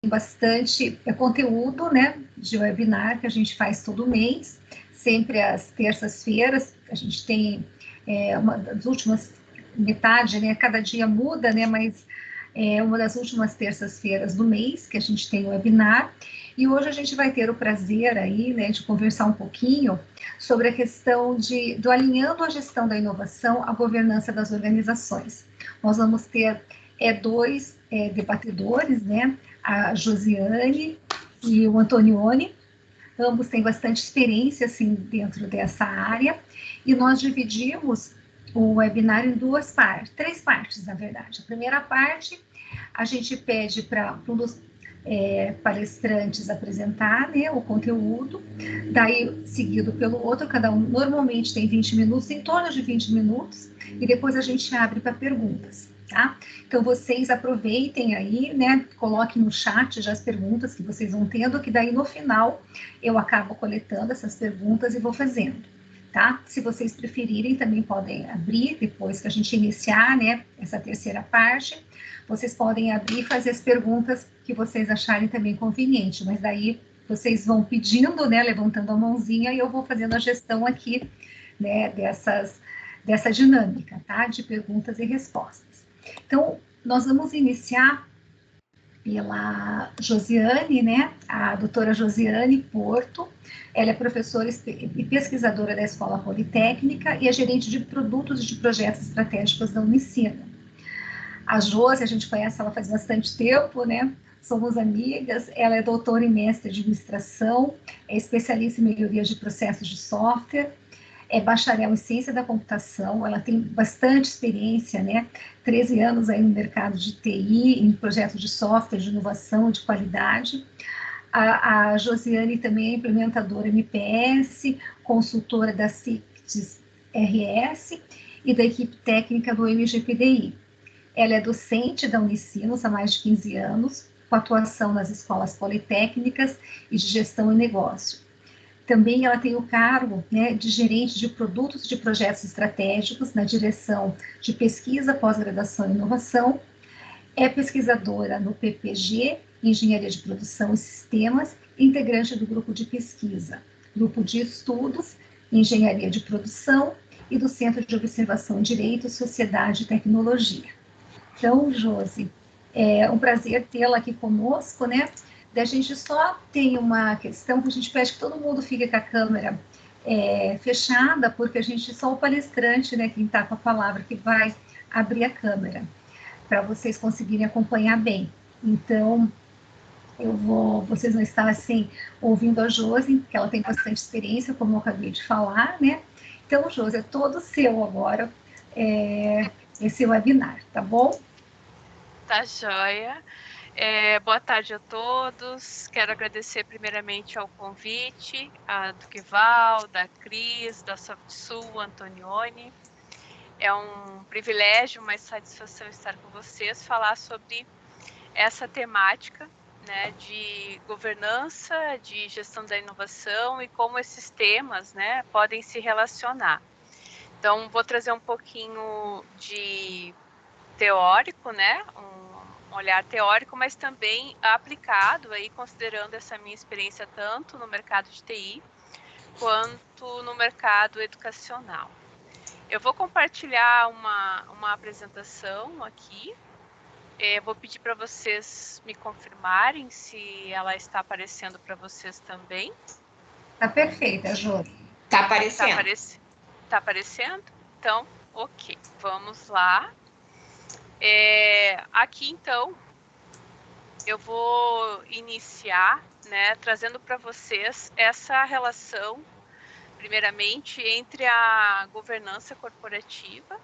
bastante conteúdo, né, de webinar que a gente faz todo mês, sempre às terças-feiras. A gente tem uma das últimas metade, né, cada dia muda, né, mas uma das últimas terças-feiras do mês que a gente tem o webinar. E hoje a gente vai ter o prazer aí, né, de conversar um pouquinho sobre a questão do alinhando a gestão da inovação à governança das organizações. Nós vamos ter dois debatedores, né, a Josiane e o Antonioni. Ambos têm bastante experiência, assim, dentro dessa área, e nós dividimos o webinar em três partes, na verdade. A primeira parte, a gente pede para um dos palestrantes apresentar, né, o conteúdo, daí seguido pelo outro, cada um normalmente tem 20 minutos, em torno de 20 minutos, e depois a gente abre para perguntas. Tá? Então, vocês aproveitem aí, né, coloquem no chat já as perguntas que vocês vão tendo, que daí no final eu acabo coletando essas perguntas e vou fazendo, tá? Se vocês preferirem, também podem abrir, depois que a gente iniciar, né, essa terceira parte, vocês podem abrir e fazer as perguntas que vocês acharem também conveniente, mas daí vocês vão pedindo, né, levantando a mãozinha, e eu vou fazendo a gestão aqui, né, dessa dinâmica, tá? De perguntas e respostas. Então, nós vamos iniciar pela Josiane, né? A doutora Josiane Porto. Ela é professora e pesquisadora da Escola Politécnica e é gerente de produtos e de projetos estratégicos da Unicino. A Josi, a gente conhece ela faz bastante tempo, né? Somos amigas. Ela é doutora e mestre em administração, é especialista em melhoria de processos de software, é bacharel em ciência da computação, ela tem bastante experiência, né? 13 anos aí no mercado de TI, em projetos de software, de inovação e de qualidade. A Josiane também é implementadora MPS, consultora da CICTES RS e da equipe técnica do MGPDI. Ela é docente da Unicinos há mais de 15 anos, com atuação nas escolas politécnicas e de gestão e negócio. Também ela tem o cargo, né, de gerente de produtos de projetos estratégicos na direção de pesquisa, pós-graduação e inovação. É pesquisadora no PPG, Engenharia de Produção e Sistemas, integrante do grupo de pesquisa, grupo de estudos, Engenharia de Produção e do Centro de Observação em Direito, Sociedade e Tecnologia. Então, Josi, é um prazer tê-la aqui conosco, né? A gente só tem uma questão que a gente pede que todo mundo fique com a câmera fechada, porque a gente só o palestrante, né, quem está com a palavra, que vai abrir a câmera, para vocês conseguirem acompanhar bem. Então, vocês vão estar, assim, ouvindo a Josi, que ela tem bastante experiência, como eu acabei de falar, né? Então, Josi, é todo seu agora, esse webinar, tá bom? Tá joia. Boa tarde a todos. Quero agradecer primeiramente ao convite do Quival, da Cris, da SoftSul, Antonioni. É um privilégio, uma satisfação estar com vocês, falar sobre essa temática, né, de governança, de gestão da inovação e como esses temas, né, podem se relacionar. Então, vou trazer um pouquinho de teórico, né, um olhar teórico, mas também aplicado, aí, considerando essa minha experiência tanto no mercado de TI quanto no mercado educacional. Eu vou compartilhar uma apresentação aqui. Vou pedir para vocês me confirmarem se ela está aparecendo para vocês também. Tá perfeita, Jô. Tá aparecendo. Tá aparecendo? Então, ok. Vamos lá. Aqui, então, eu vou iniciar, né, trazendo para vocês essa relação, primeiramente, entre a governança corporativa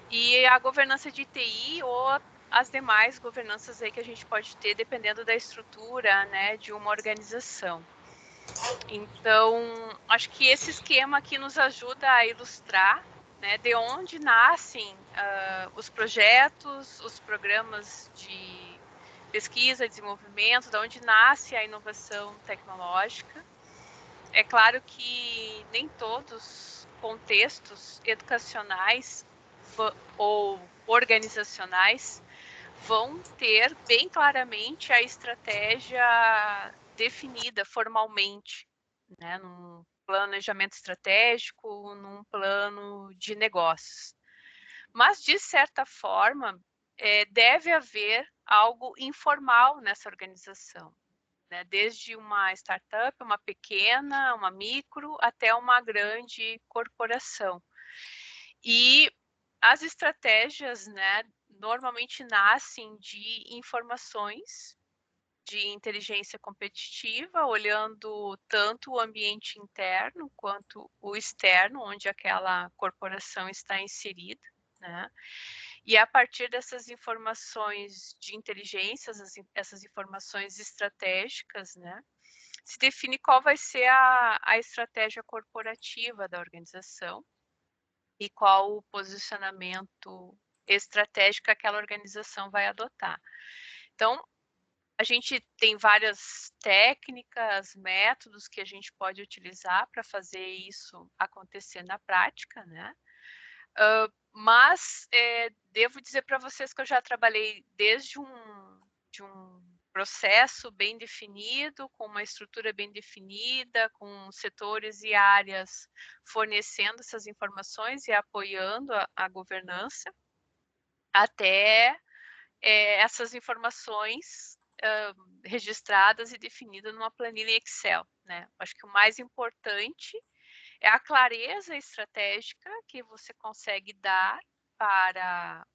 e a governança de TI ou as demais governanças aí que a gente pode ter, dependendo da estrutura, né, de uma organização. Então, acho que esse esquema aqui nos ajuda a ilustrar, né, de onde nascem os projetos, os programas de pesquisa, desenvolvimento, de onde nasce a inovação tecnológica. É claro que nem todos contextos educacionais ou organizacionais vão ter bem claramente a estratégia definida formalmente, né, num planejamento estratégico, num plano de negócios. Mas, de certa forma, deve haver algo informal nessa organização, né? Desde uma startup, uma pequena, uma micro, até uma grande corporação. E as estratégias, né, normalmente nascem de informações de inteligência competitiva, olhando tanto o ambiente interno quanto o externo, onde aquela corporação está inserida, né? E a partir dessas informações de inteligência, essas informações estratégicas, né, se define qual vai ser a estratégia corporativa da organização e qual o posicionamento estratégico que aquela organização vai adotar. Então, a gente tem várias técnicas, métodos que a gente pode utilizar para fazer isso acontecer na prática, né? Mas devo dizer para vocês que eu já trabalhei desde um processo bem definido, com uma estrutura bem definida, com setores e áreas fornecendo essas informações e apoiando a governança, até essas informações registradas e definidas numa planilha Excel, né? Acho que o mais importante é a clareza estratégica que você consegue dar para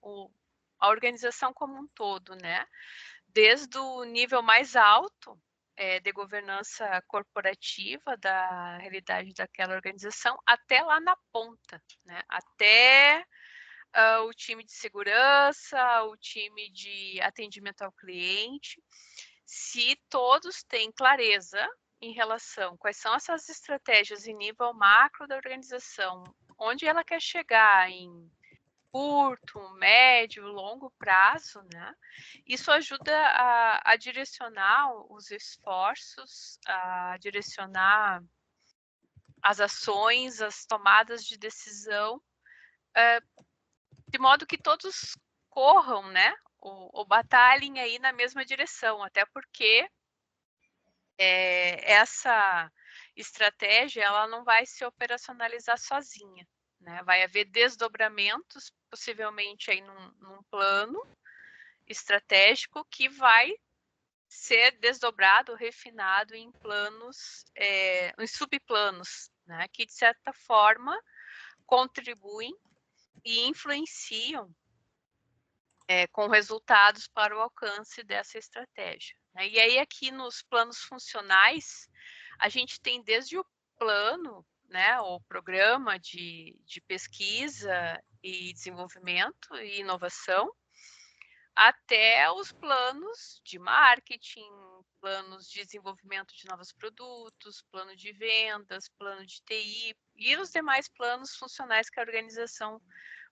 a organização como um todo, né? Desde o nível mais alto de governança corporativa da realidade daquela organização até lá na ponta, né? Até o time de segurança, o time de atendimento ao cliente, se todos têm clareza em relação quais são essas estratégias em nível macro da organização, onde ela quer chegar em curto, médio, longo prazo, né? Isso ajuda a direcionar os esforços, a direcionar as ações, as tomadas de decisão, de modo que todos corram, né? Ou batalhem aí na mesma direção, até porque essa estratégia ela não vai se operacionalizar sozinha, né? Vai haver desdobramentos, possivelmente aí num plano estratégico que vai ser desdobrado, refinado em planos, em subplanos, né? Que de certa forma contribuem e influenciam com resultados para o alcance dessa estratégia. Né? E aí aqui nos planos funcionais, a gente tem desde o plano, né, o programa de pesquisa e desenvolvimento e inovação, até os planos de marketing, planos de desenvolvimento de novos produtos, plano de vendas, plano de TI e os demais planos funcionais que a organização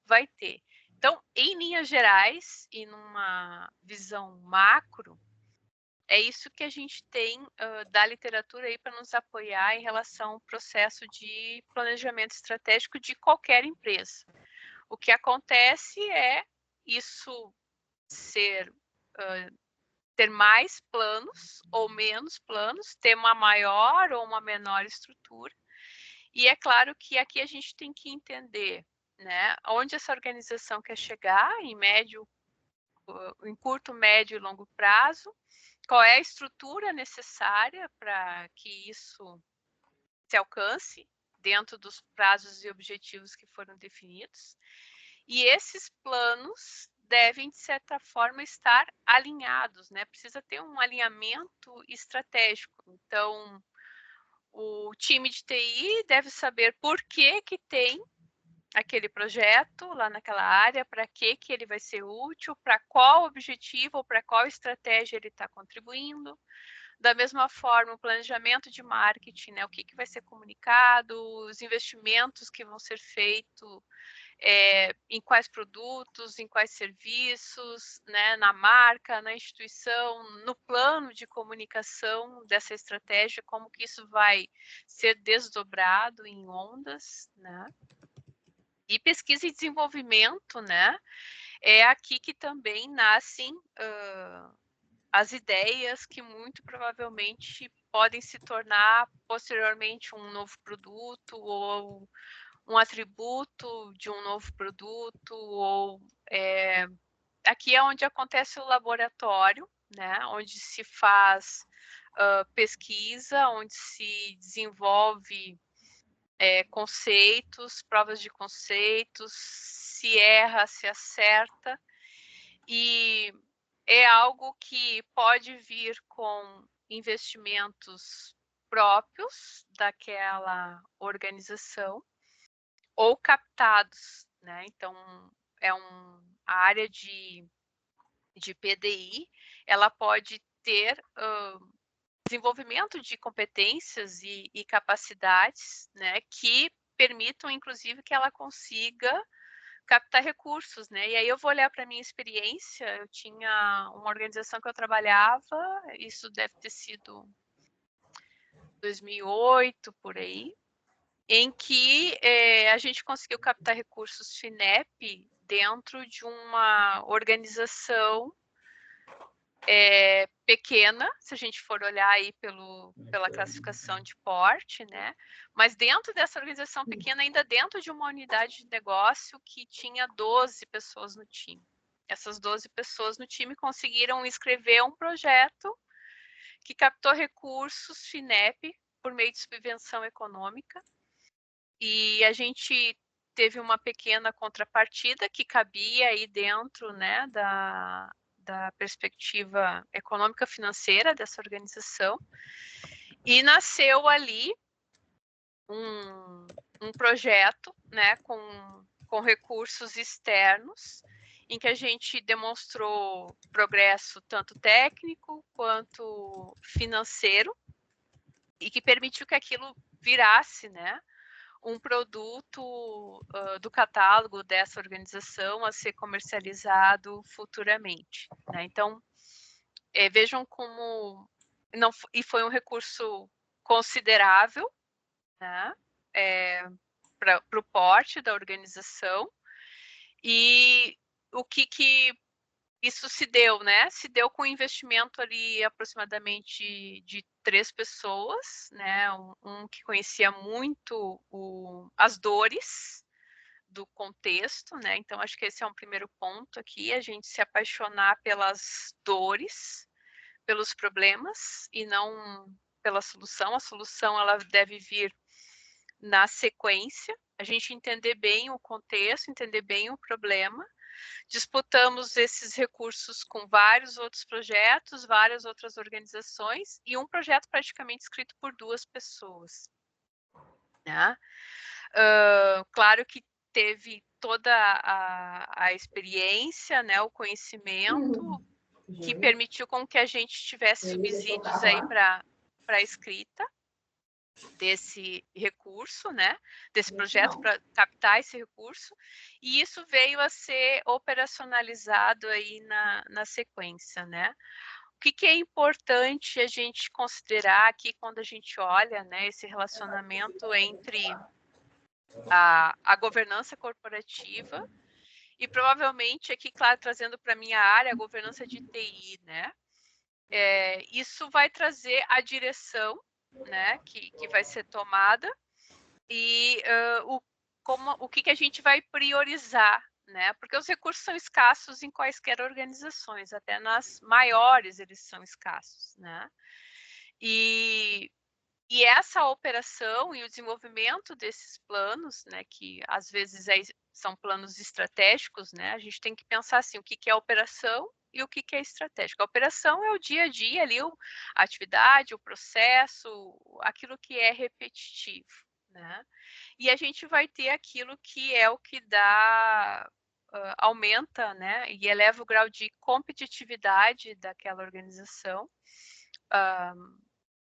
vai ter. Então, em linhas gerais e numa visão macro, é isso que a gente tem da literatura aí para nos apoiar em relação ao processo de planejamento estratégico de qualquer empresa. O que acontece é isso ter mais planos ou menos planos, ter uma maior ou uma menor estrutura. E é claro que aqui a gente tem que entender, né, onde essa organização quer chegar em curto, médio e longo prazo, qual é a estrutura necessária para que isso se alcance dentro dos prazos e objetivos que foram definidos. E esses planos devem, de certa forma, estar alinhados, né? Precisa ter um alinhamento estratégico. Então, o time de TI deve saber por que tem aquele projeto lá naquela área, para que ele vai ser útil, para qual objetivo ou para qual estratégia ele está contribuindo. Da mesma forma, o planejamento de marketing, né? O que vai ser comunicado, os investimentos que vão ser feitos em quais produtos, em quais serviços, né? Na marca, na instituição, no plano de comunicação dessa estratégia, como que isso vai ser desdobrado em ondas, né? E pesquisa e desenvolvimento, né? é aqui que também nascem as ideias que muito provavelmente podem se tornar posteriormente um novo produto ou um atributo de um novo produto, ou aqui é onde acontece o laboratório, né, onde se faz pesquisa, onde se desenvolve conceitos, provas de conceitos, se erra, se acerta, e é algo que pode vir com investimentos próprios daquela organização ou captados, né? Então, a área de PDI, ela pode ter desenvolvimento de competências e capacidades, né, que permitam, inclusive, que ela consiga captar recursos, né? E aí eu vou olhar para a minha experiência. Eu tinha uma organização que eu trabalhava, isso deve ter sido 2008, por aí, em que a gente conseguiu captar recursos FINEP dentro de uma organização pequena, se a gente for olhar aí pela classificação de porte, né? Mas dentro dessa organização pequena, ainda dentro de uma unidade de negócio que tinha 12 pessoas no time. Essas 12 pessoas no time conseguiram escrever um projeto que captou recursos FINEP por meio de subvenção econômica, e a gente teve uma pequena contrapartida que cabia aí dentro, né, da perspectiva econômica financeira dessa organização, e nasceu ali um projeto, né, com recursos externos, em que a gente demonstrou progresso tanto técnico quanto financeiro, e que permitiu que aquilo virasse, né, um produto do catálogo dessa organização a ser comercializado futuramente, né? Então, vejam como não, e foi um recurso considerável, né, para o porte da organização. E o que isso se deu, né? Se deu com um investimento ali aproximadamente de 3 pessoas, né? Um que conhecia muito as dores do contexto, né? Então, acho que esse é um primeiro ponto aqui, a gente se apaixonar pelas dores, pelos problemas e não pela solução. A solução, ela deve vir na sequência, a gente entender bem o contexto, entender bem o problema. Disputamos esses recursos com vários outros projetos, várias outras organizações, e um projeto praticamente escrito por 2 pessoas, né? Claro que teve toda a experiência, né, o conhecimento, que permitiu com que a gente tivesse subsídios aí para a escrita desse recurso, né, desse projeto, para captar esse recurso, e isso veio a ser operacionalizado aí na sequência, né. O que é importante a gente considerar aqui quando a gente olha, né, esse relacionamento entre a governança corporativa e provavelmente aqui, claro, trazendo para a minha área, a governança de TI, né. Isso vai trazer a direção, né, que vai ser tomada, e o que a gente vai priorizar, né? Porque os recursos são escassos em quaisquer organizações, até nas maiores eles são escassos, né? E essa operação e o desenvolvimento desses planos, né, que às vezes são planos estratégicos, né? A gente tem que pensar assim, o que é operação e o que é estratégico. A operação é o dia a dia ali, a atividade, o processo, aquilo que é repetitivo, né? E a gente vai ter aquilo que é o que dá, aumenta, né, e eleva o grau de competitividade daquela organização,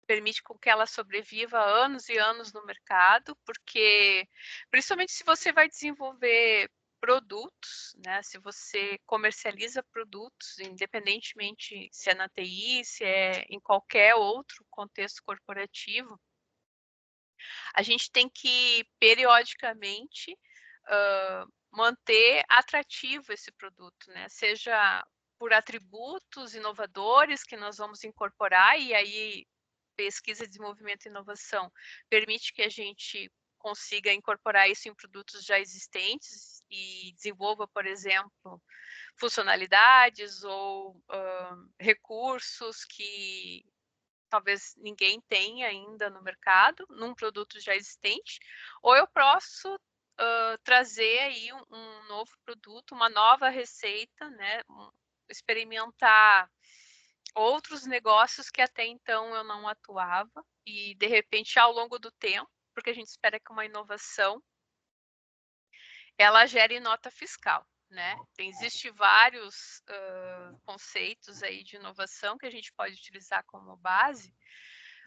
permite com que ela sobreviva anos e anos no mercado, porque principalmente se você vai desenvolver produtos, né, se você comercializa produtos, independentemente se é na TI, se é em qualquer outro contexto corporativo, a gente tem que periodicamente manter atrativo esse produto, né? Seja por atributos inovadores que nós vamos incorporar, e aí pesquisa, desenvolvimento e inovação permite que a gente consiga incorporar isso em produtos já existentes e desenvolva, por exemplo, funcionalidades ou recursos que talvez ninguém tenha ainda no mercado, num produto já existente, ou eu posso trazer aí um novo produto, uma nova receita, né? Experimentar outros negócios que até então eu não atuava e, de repente, ao longo do tempo, porque a gente espera que uma inovação ela gere nota fiscal, né? Existem vários conceitos aí de inovação que a gente pode utilizar como base,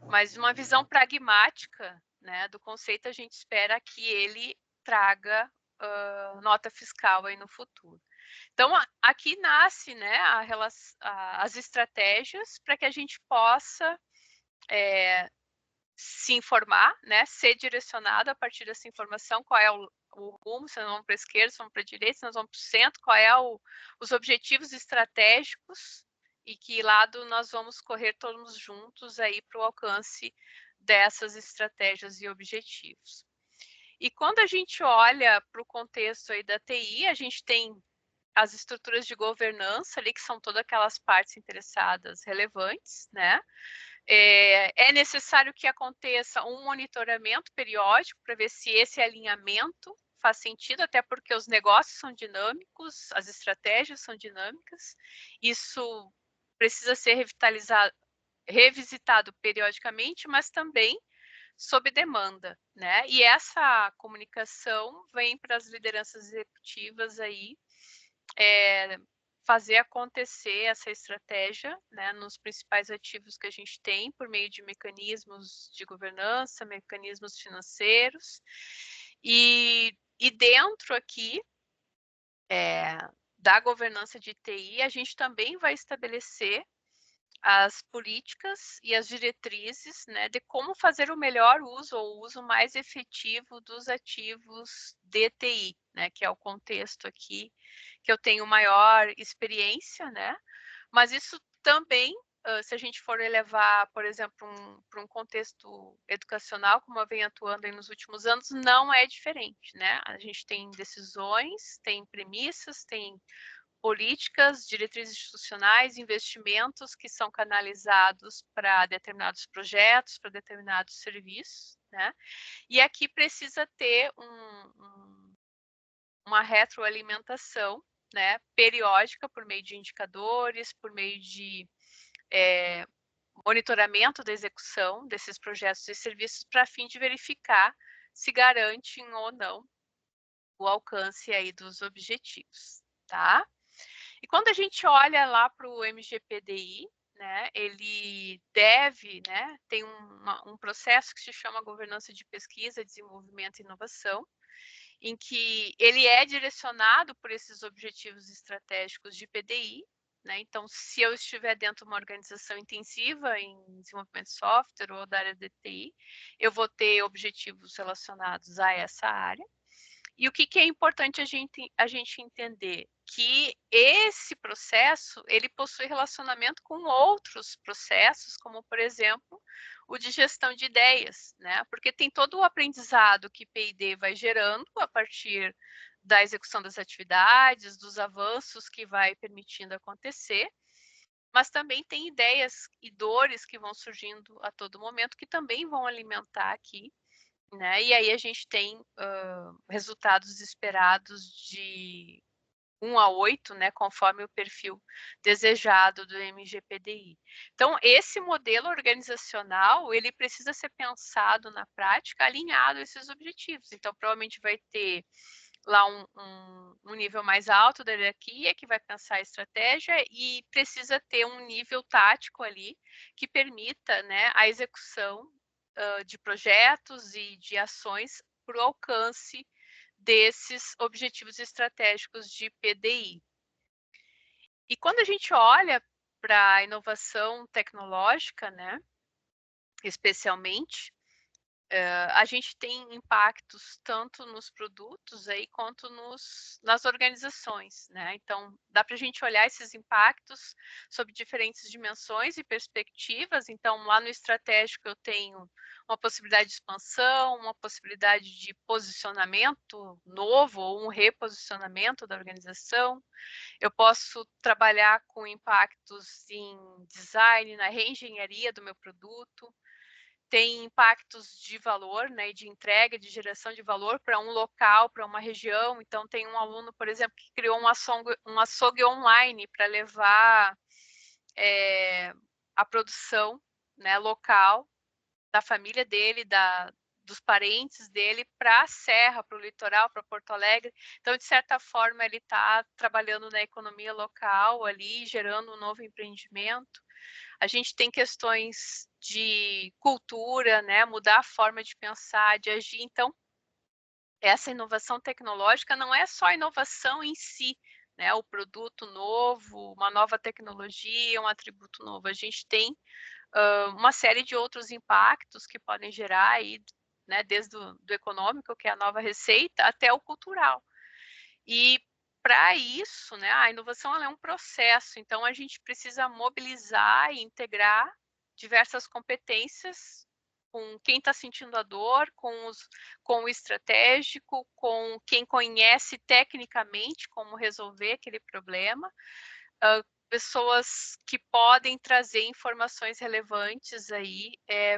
mas uma visão pragmática, né, do conceito, a gente espera que ele traga nota fiscal aí no futuro. Então, aqui nasce, né, as estratégias para que a gente possa se informar, né, ser direcionado a partir dessa informação, qual é o rumo, se nós vamos para a esquerda, se nós vamos para a direita, se nós vamos para o centro, qual é os objetivos estratégicos e que lado nós vamos correr todos juntos aí para o alcance dessas estratégias e objetivos. E quando a gente olha para o contexto aí da TI, a gente tem as estruturas de governança ali, que são todas aquelas partes interessadas relevantes, né? É necessário que aconteça um monitoramento periódico para ver se esse alinhamento faz sentido, até porque os negócios são dinâmicos, as estratégias são dinâmicas, isso precisa ser revisitado periodicamente, mas também sob demanda, né? E essa comunicação vem para as lideranças executivas aí, fazer acontecer essa estratégia, né, nos principais ativos que a gente tem, por meio de mecanismos de governança, mecanismos financeiros, e dentro aqui da governança de TI, a gente também vai estabelecer as políticas e as diretrizes, né, de como fazer o melhor uso ou o uso mais efetivo dos ativos de TI, né, que é o contexto aqui que eu tenho maior experiência, né, mas isso também, se a gente for elevar, por exemplo, para um contexto educacional, como eu venho atuando aí nos últimos anos, não é diferente, né, a gente tem decisões, tem premissas, tem políticas, diretrizes institucionais, investimentos que são canalizados para determinados projetos, para determinados serviços, né? E aqui precisa ter uma retroalimentação, né, periódica, por meio de indicadores, por meio de monitoramento da execução desses projetos e serviços, para fim de verificar se garantem ou não o alcance aí dos objetivos, tá? E quando a gente olha lá para o MGPDI, né, ele deve, né, tem um processo que se chama governança de pesquisa, desenvolvimento e inovação, em que ele é direcionado por esses objetivos estratégicos de PDI, né? Então, se eu estiver dentro de uma organização intensiva em desenvolvimento de software ou da área de TI, eu vou ter objetivos relacionados a essa área. E o que é importante a gente entender? Que esse processo, ele possui relacionamento com outros processos, como, por exemplo, o de gestão de ideias, né? Porque tem todo o aprendizado que P&D vai gerando a partir da execução das atividades, dos avanços que vai permitindo acontecer, mas também tem ideias e dores que vão surgindo a todo momento, que também vão alimentar aqui, né? E aí a gente tem resultados esperados de 1 a 8, né, conforme o perfil desejado do MGPDI. Então, esse modelo organizacional, ele precisa ser pensado na prática, alinhado a esses objetivos. Então, provavelmente vai ter lá um nível mais alto da hierarquia, que vai pensar a estratégia, e precisa ter um nível tático ali, que permita, né, a execução de projetos e de ações para o alcance desses objetivos estratégicos de PDI. E quando a gente olha para a inovação tecnológica, né, especialmente, a gente tem impactos tanto nos produtos aí quanto nas organizações, né? Então, dá para a gente olhar esses impactos sob diferentes dimensões e perspectivas. Então, lá no estratégico eu tenho uma possibilidade de expansão, uma possibilidade de posicionamento novo ou um reposicionamento da organização. Eu posso trabalhar com impactos em design, na reengenharia do meu produto. Tem impactos de valor, né, de entrega, de geração de valor para um local, para uma região. Então, tem um aluno, por exemplo, que criou um açougue online para levar a produção, né, local da família dele, dos parentes dele para a Serra, para o litoral, para Porto Alegre. Então, de certa forma, ele está trabalhando na economia local ali, gerando um novo empreendimento. A gente tem questões de cultura, né? Mudar a forma de pensar, de agir. Então, essa inovação tecnológica não é só inovação em si, né? O produto novo, uma nova tecnologia, um atributo novo. A gente tem uma série de outros impactos que podem gerar aí, né? Desde do econômico, que é a nova receita, até o cultural. E para isso, né, a inovação ela é um processo, então a gente precisa mobilizar e integrar diversas competências com quem está sentindo a dor, com o estratégico, com quem conhece tecnicamente como resolver aquele problema, pessoas que podem trazer informações relevantes aí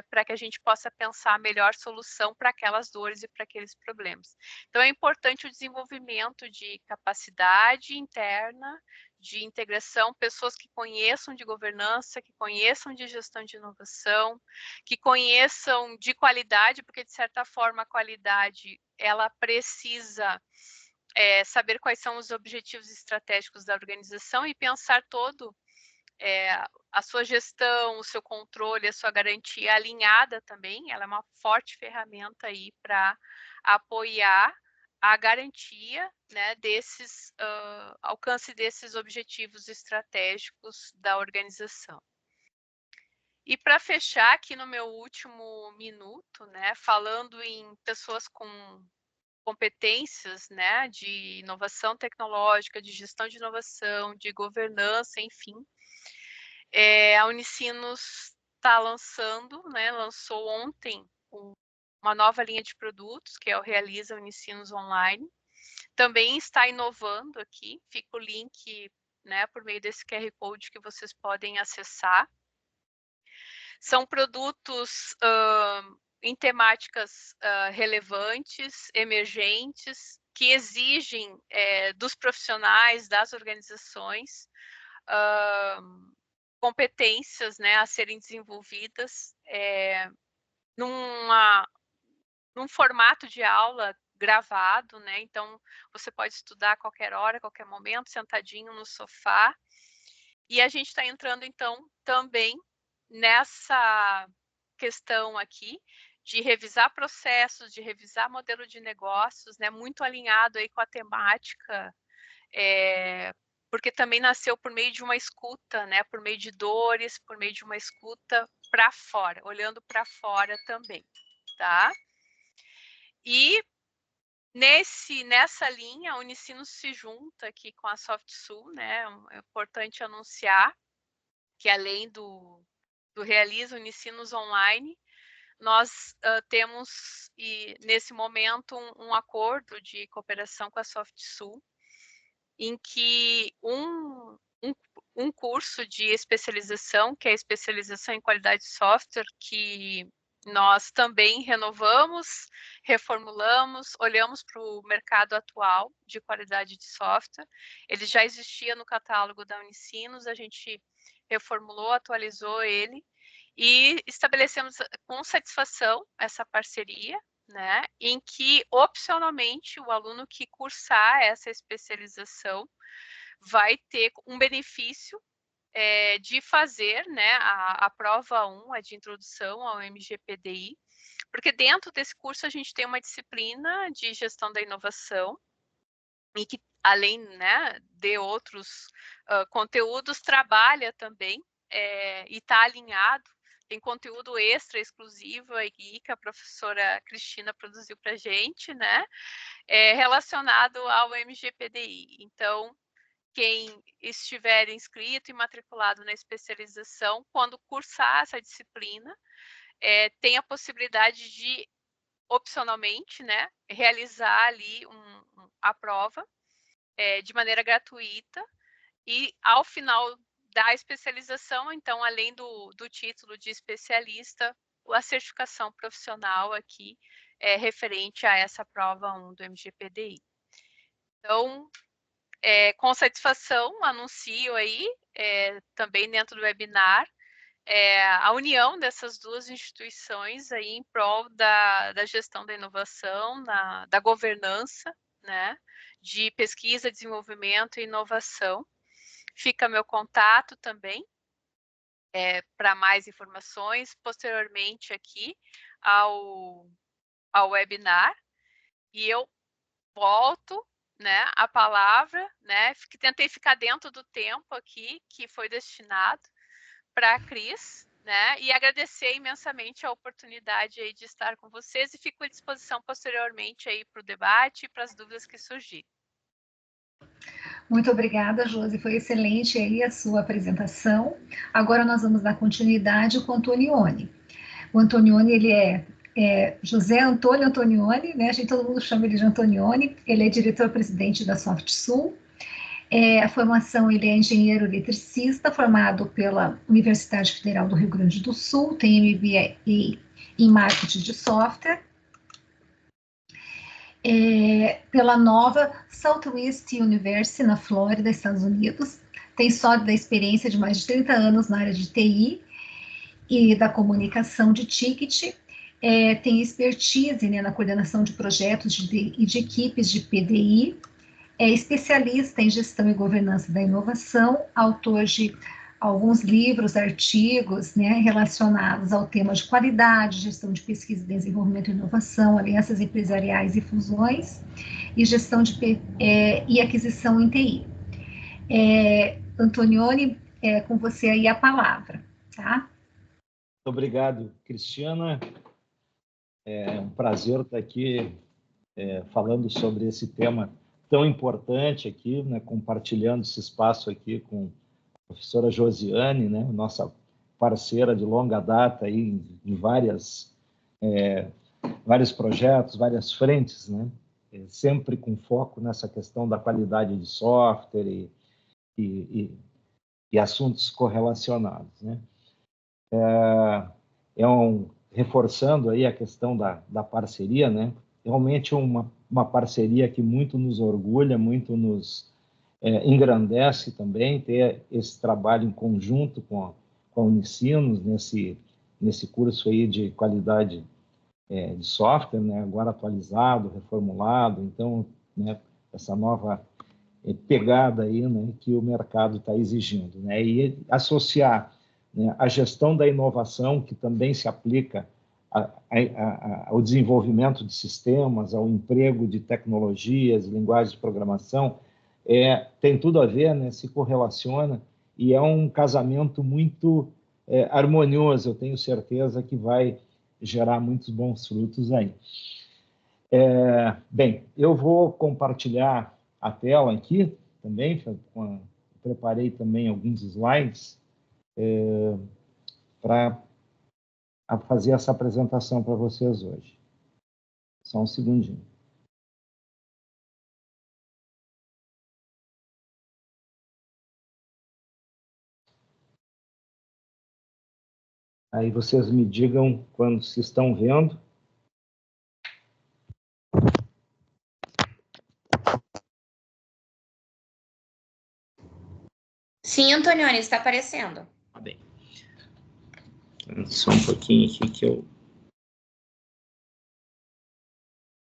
para que a gente possa pensar a melhor solução para aquelas dores e para aqueles problemas. Então, é importante o desenvolvimento de capacidade interna, de integração, pessoas que conheçam de governança, que conheçam de gestão de inovação, que conheçam de qualidade, porque, de certa forma, a qualidade, ela precisa saber quais são os objetivos estratégicos da organização e pensar todo a sua gestão, o seu controle, a sua garantia alinhada também. Ela é uma forte ferramenta aí para apoiar a garantia, né, desses alcance desses objetivos estratégicos da organização. E para fechar aqui no meu último minuto, né, falando em pessoas com competências, né, de inovação tecnológica, de gestão de inovação, de governança, enfim. A Unicinos está lançando, né, lançou ontem uma nova linha de produtos, que é o Realiza Unicinos Online. Também está inovando aqui, fica o link, né, por meio desse QR Code que vocês podem acessar. São produtos em temáticas relevantes, emergentes, que exigem dos profissionais, das organizações, competências, né, a serem desenvolvidas num formato de aula gravado, né? Então, você pode estudar a qualquer hora, a qualquer momento, sentadinho no sofá. E a gente está entrando, então, também nessa questão aqui de revisar processos, de revisar modelo de negócios, né, muito alinhado aí com a temática, porque também nasceu por meio de uma escuta, né, por meio de dores, por meio de uma escuta para fora, olhando para fora também, tá? E nessa linha, a Unicinos se junta aqui com a SoftSul, né, é importante anunciar que além do Realiza Unicinos Online, nós temos, nesse momento, um acordo de cooperação com a SoftSul, em que um curso de especialização, que é a especialização em qualidade de software, que nós também renovamos, reformulamos, olhamos para o mercado atual de qualidade de software. Ele já existia no catálogo da Unicinos, a gente reformulou, atualizou ele e estabelecemos com satisfação essa parceria, né, em que, opcionalmente, o aluno que cursar essa especialização vai ter um benefício de fazer, né, a prova 1, a de introdução ao MGPDI, porque dentro desse curso a gente tem uma disciplina de gestão da inovação, e que, além, né, de outros conteúdos, trabalha também e está alinhado tem conteúdo extra exclusivo aí que a professora Cristina produziu para a gente, né? Relacionado ao MGPDI. Então, quem estiver inscrito e matriculado na especialização, quando cursar essa disciplina, tem a possibilidade de, opcionalmente, né, realizar ali a prova de maneira gratuita, e ao final da especialização, então, além do título de especialista, a certificação profissional aqui referente a essa prova 1 do MGPDI. Então, com satisfação, anuncio aí, também dentro do webinar, a união dessas duas instituições aí em prol da gestão da inovação, da governança, né, de pesquisa, desenvolvimento e inovação. Fica meu contato também, para mais informações, posteriormente aqui ao webinar, e eu volto, né, a palavra, né, tentei ficar dentro do tempo aqui que foi destinado para a Cris, né, e agradecer imensamente a oportunidade aí de estar com vocês, e fico à disposição posteriormente aí para o debate e para as dúvidas que surgirem. Muito obrigada, Josi, foi excelente aí a sua apresentação. Agora nós vamos dar continuidade com o Antonioni. O Antonioni, ele é José Antônio Antonioni, né? Todo mundo chama ele de Antonioni. Ele é diretor-presidente da SoftSul. A formação, ele é engenheiro eletricista, formado pela Universidade Federal do Rio Grande do Sul, tem MBA em marketing de software, pela nova Southwest University, na Flórida, Estados Unidos. Tem sólida experiência de mais de 30 anos na área de TI e da comunicação de ticket. Tem expertise, né, na coordenação de projetos e de equipes de PDI. É especialista em gestão e governança da inovação, autor de alguns livros, artigos, né, relacionados ao tema de qualidade, gestão de pesquisa, desenvolvimento e inovação, alianças empresariais e fusões, e gestão e aquisição em TI. Antonioni, com você aí a palavra, tá? Obrigado, Cristiana. É um prazer estar aqui falando sobre esse tema tão importante aqui, né, compartilhando esse espaço aqui com a professora Josiane, né, nossa parceira de longa data aí, de vários projetos, várias frentes, né, sempre com foco nessa questão da qualidade de software e assuntos correlacionados, né. Reforçando aí a questão da parceria, né, realmente uma parceria que muito nos orgulha, muito nos engrandece também, ter esse trabalho em conjunto com a Unicinos, nesse curso aí de qualidade de software, né, agora atualizado, reformulado, então, né, essa nova pegada aí, né, que o mercado está exigindo, né, e associar, né, a gestão da inovação, que também se aplica ao desenvolvimento de sistemas, ao emprego de tecnologias, linguagens de programação, tem tudo a ver, né, se correlaciona, e é um casamento muito harmonioso, eu tenho certeza que vai gerar muitos bons frutos aí. Bem, eu vou compartilhar a tela aqui também, preparei também alguns slides para fazer essa apresentação para vocês hoje. Só um segundinho. Aí vocês me digam quando se estão vendo. Sim, Antonioni, está aparecendo. Tá bem. Só um pouquinho aqui que eu...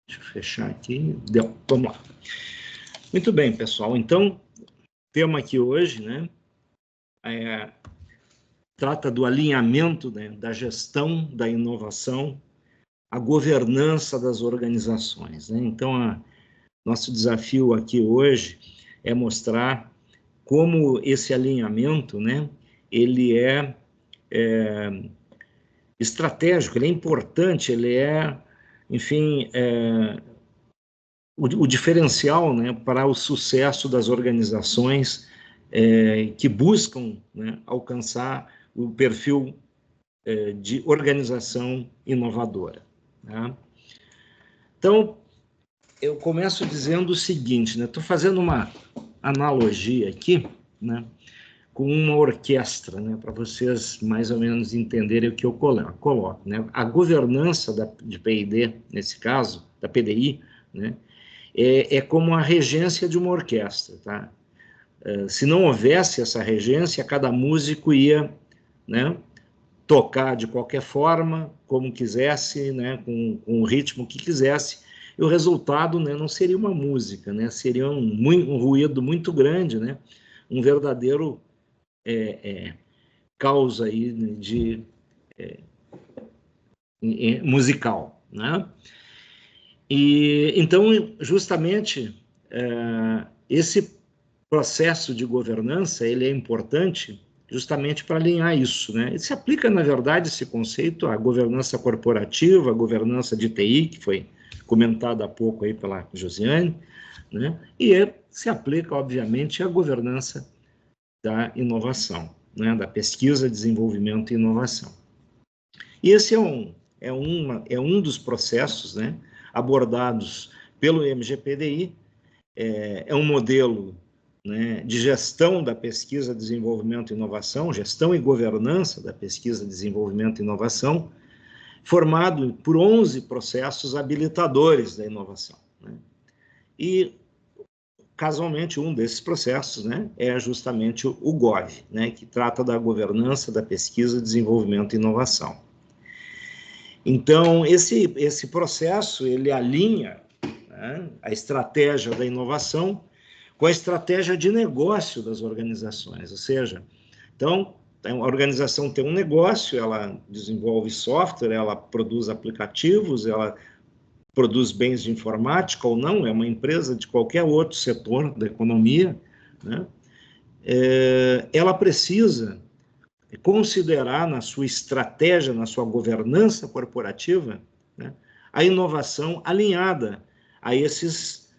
Deixa eu fechar aqui. Deu. Vamos lá. Muito bem, pessoal. Então, o tema aqui hoje, né, trata do alinhamento, né, da gestão da inovação, a governança das organizações, né? Então, nosso desafio aqui hoje é mostrar como esse alinhamento, né, ele estratégico, ele é importante, ele é, enfim, o diferencial, né, para o sucesso das organizações que buscam, né, alcançar o perfil de organização inovadora. Né? Então, eu começo dizendo o seguinte, né, estou fazendo uma analogia aqui, né, com uma orquestra, né, para vocês mais ou menos entenderem o que eu coloco. Né? A governança de P&D, nesse caso, da PDI, né, é como a regência de uma orquestra. Tá? Se não houvesse essa regência, cada músico ia, né, tocar de qualquer forma, como quisesse, né, com o ritmo que quisesse, e o resultado, né, não seria uma música, né, seria um ruído muito grande, né, um verdadeiro caos aí de musical, né? E então, justamente, esse processo de governança, ele é importante justamente para alinhar isso, né? E se aplica, na verdade, esse conceito à governança corporativa, à governança de TI, que foi comentada há pouco aí pela Josiane, né? E se aplica, obviamente, à governança da inovação, né? Da pesquisa, desenvolvimento e inovação. E esse é um dos processos, né, abordados pelo MGPDI, é um modelo, né, de gestão da pesquisa, desenvolvimento e inovação, gestão e governança da pesquisa, desenvolvimento e inovação, formado por 11 processos habilitadores da inovação. Né? E, casualmente, um desses processos, né, é justamente o GOV, né, que trata da governança da pesquisa, desenvolvimento e inovação. Então, esse processo, ele alinha, né, a estratégia da inovação com a estratégia de negócio das organizações, ou seja, então, a organização tem um negócio, ela desenvolve software, ela produz aplicativos, ela produz bens de informática ou não, é uma empresa de qualquer outro setor da economia, né? Ela precisa considerar na sua estratégia, na sua governança corporativa, né, a inovação alinhada a esses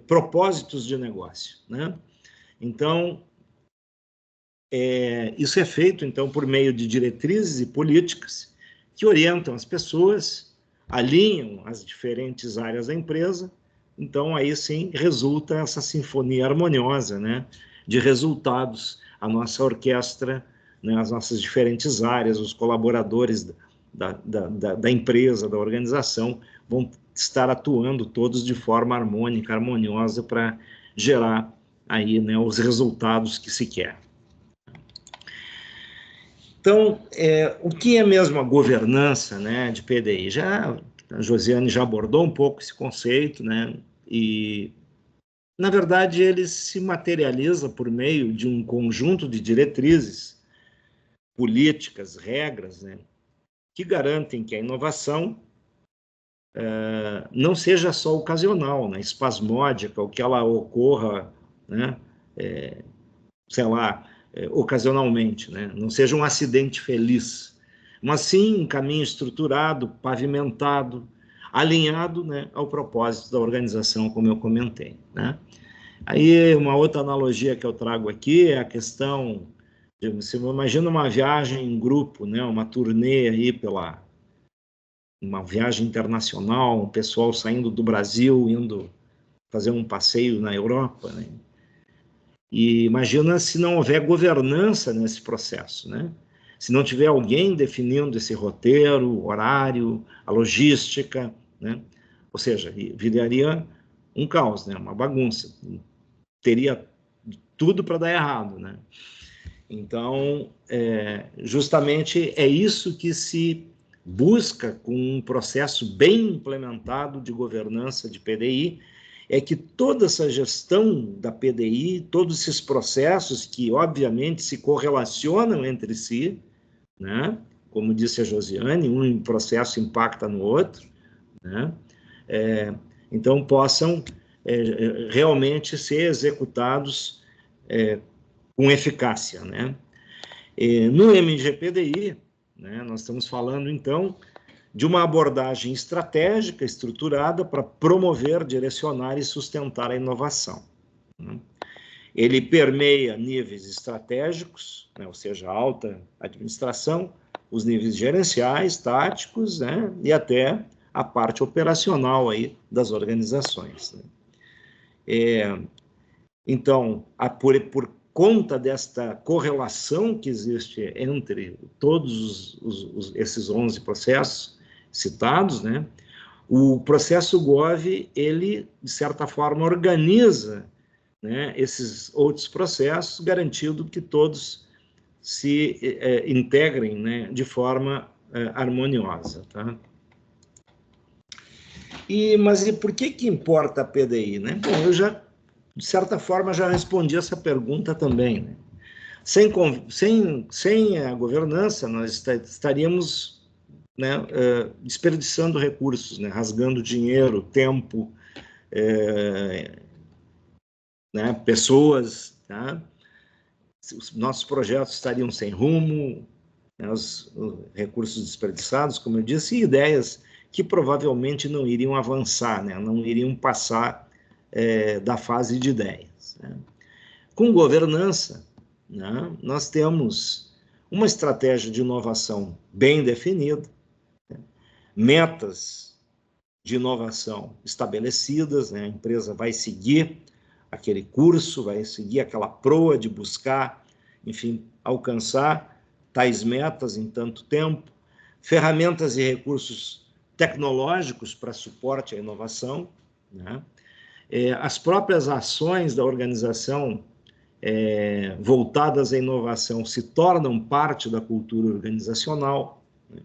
propósitos de negócio. Né? Então, isso é feito, então, por meio de diretrizes e políticas que orientam as pessoas, alinham as diferentes áreas da empresa, então, aí sim, resulta essa sinfonia harmoniosa, né, de resultados, a nossa orquestra, né, as nossas diferentes áreas, os colaboradores da empresa, da organização, vão estar atuando todos de forma harmônica, harmoniosa, para gerar aí, né, os resultados que se quer. Então, o que é mesmo a governança, né, de PDI? A Josiane já abordou um pouco esse conceito, né, e, na verdade, ele se materializa por meio de um conjunto de diretrizes, políticas, regras, né, que garantem que a inovação não seja só ocasional, né, espasmódica, ou que ela ocorra, né, sei lá, ocasionalmente, né, não seja um acidente feliz, mas sim um caminho estruturado, pavimentado, alinhado, né, ao propósito da organização, como eu comentei. Né. Aí, uma outra analogia que eu trago aqui é a questão de, você imagina uma viagem em grupo, né, uma turnê aí uma viagem internacional, um pessoal saindo do Brasil, indo fazer um passeio na Europa, né? E imagina se não houver governança nesse processo, né? Se não tiver alguém definindo esse roteiro, o horário, a logística, né? Ou seja, viraria um caos, né? Uma bagunça. Teria tudo para dar errado, né? Então, justamente é isso que se busca com um processo bem implementado de governança de PDI, é que toda essa gestão da PDI, todos esses processos que, obviamente, se correlacionam entre si, né? Como disse a Josiane, um processo impacta no outro, né? Então, possam realmente ser executados com eficácia, né? No MGPDI, né? Nós estamos falando, então, de uma abordagem estratégica, estruturada para promover, direcionar e sustentar a inovação, né? Ele permeia níveis estratégicos, né? Ou seja, alta administração, os níveis gerenciais, táticos, né? E até a parte operacional aí das organizações, né? Então, por conta desta correlação que existe entre todos esses 11 processos citados, né, o processo GOV, ele, de certa forma, organiza, né, esses outros processos, garantindo que todos se integrem, né, de forma harmoniosa. Tá? Mas e por que importa a PDI? Né? Bom, eu já, de certa forma, já respondi essa pergunta também, né? Sem a governança, nós estaríamos, né, desperdiçando recursos, né, rasgando dinheiro, tempo, né, pessoas, tá? Os nossos projetos estariam sem rumo, né, os recursos desperdiçados, como eu disse, e ideias que provavelmente não iriam avançar, né, não iriam passar da fase de ideias, né? Com governança, né, nós temos uma estratégia de inovação bem definida, né, metas de inovação estabelecidas, né, a empresa vai seguir aquele curso, vai seguir aquela proa de buscar, enfim, alcançar tais metas em tanto tempo, ferramentas e recursos tecnológicos para suporte à inovação, né? As próprias ações da organização voltadas à inovação se tornam parte da cultura organizacional, né?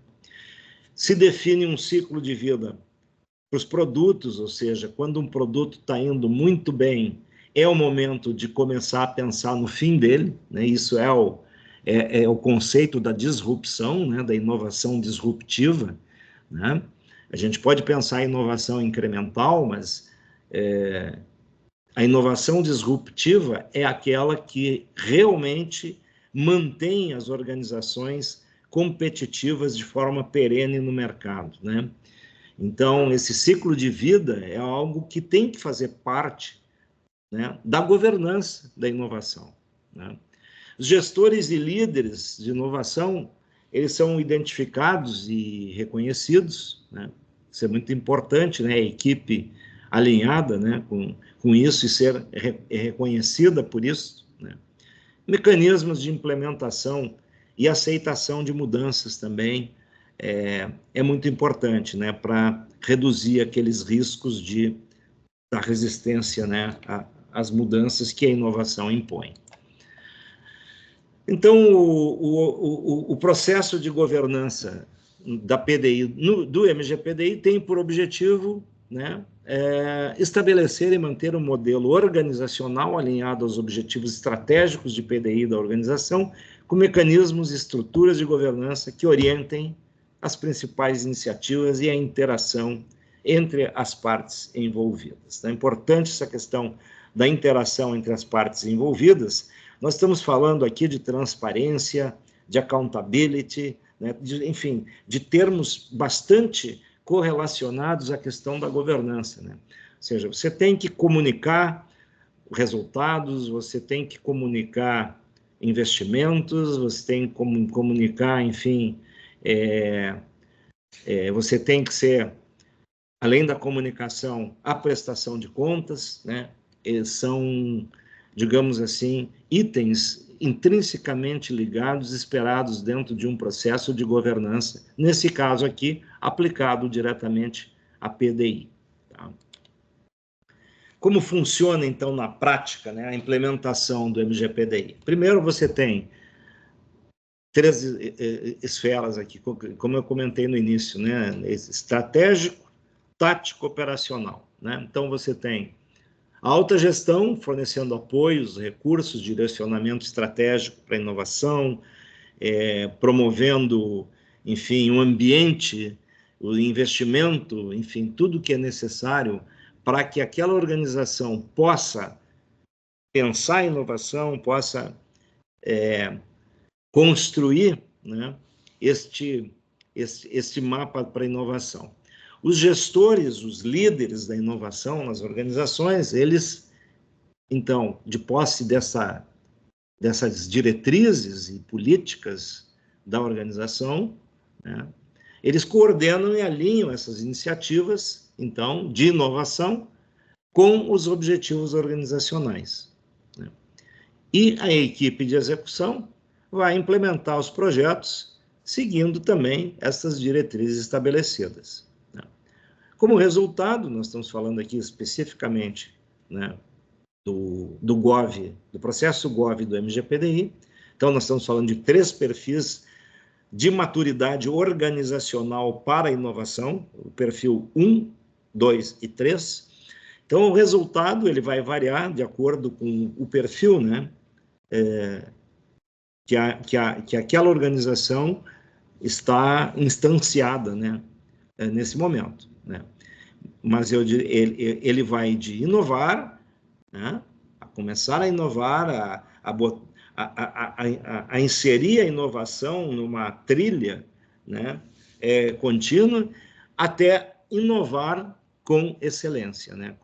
Se define um ciclo de vida para os produtos, ou seja, quando um produto está indo muito bem, é o momento de começar a pensar no fim dele, né? Isso é o conceito da disrupção, né? Da inovação disruptiva, né? A gente pode pensar em inovação incremental, mas a inovação disruptiva é aquela que realmente mantém as organizações competitivas de forma perene no mercado, né? Então, esse ciclo de vida é algo que tem que fazer parte, né, da governança da inovação, né? Os gestores e líderes de inovação, eles são identificados e reconhecidos, né? Isso é muito importante, né? A equipe alinhada, né, com isso e ser reconhecida por isso, né? Mecanismos de implementação e aceitação de mudanças também é muito importante, né, para reduzir aqueles riscos da resistência, né, às mudanças que a inovação impõe. Então, o processo de governança da PDI, do MGPDI, tem por objetivo, né, estabelecer e manter um modelo organizacional alinhado aos objetivos estratégicos de PDI da organização, com mecanismos e estruturas de governança que orientem as principais iniciativas e a interação entre as partes envolvidas. É importante essa questão da interação entre as partes envolvidas. Nós estamos falando aqui de transparência, de accountability, né, enfim, de termos bastante correlacionados à questão da governança, né? Ou seja, você tem que comunicar resultados, você tem que comunicar investimentos, você tem que comunicar, enfim, você tem que ser, além da comunicação, a prestação de contas, né? São, digamos assim, itens intrinsecamente ligados, esperados dentro de um processo de governança, nesse caso aqui, aplicado diretamente à PDI. Tá? Como funciona, então, na prática, né, a implementação do MGPDI? Primeiro, você tem 3 esferas aqui, como eu comentei no início, né, estratégico, tático, operacional, né? Então, você tem a alta gestão, fornecendo apoios, recursos, direcionamento estratégico para inovação, promovendo, enfim, um ambiente, o investimento, enfim, tudo que é necessário para que aquela organização possa pensar em inovação, possa construir, né, este mapa para inovação. Os gestores, os líderes da inovação nas organizações, eles, então, de posse dessas diretrizes e políticas da organização, né, eles coordenam e alinham essas iniciativas, então, de inovação com os objetivos organizacionais, né? E a equipe de execução vai implementar os projetos seguindo também essas diretrizes estabelecidas, né? Como resultado, nós estamos falando aqui especificamente, né, do GOV, do processo GOV do MGPDI. Então, nós estamos falando de 3 perfis de maturidade organizacional para a inovação, o perfil 1, 2 e 3. Então, o resultado ele vai variar de acordo com o perfil, né, que aquela organização está instanciada, né, nesse momento, né? Mas ele vai de inovar, né, a começar a inovar, a inserir a inovação numa trilha, né, contínua, até inovar com excelência, né?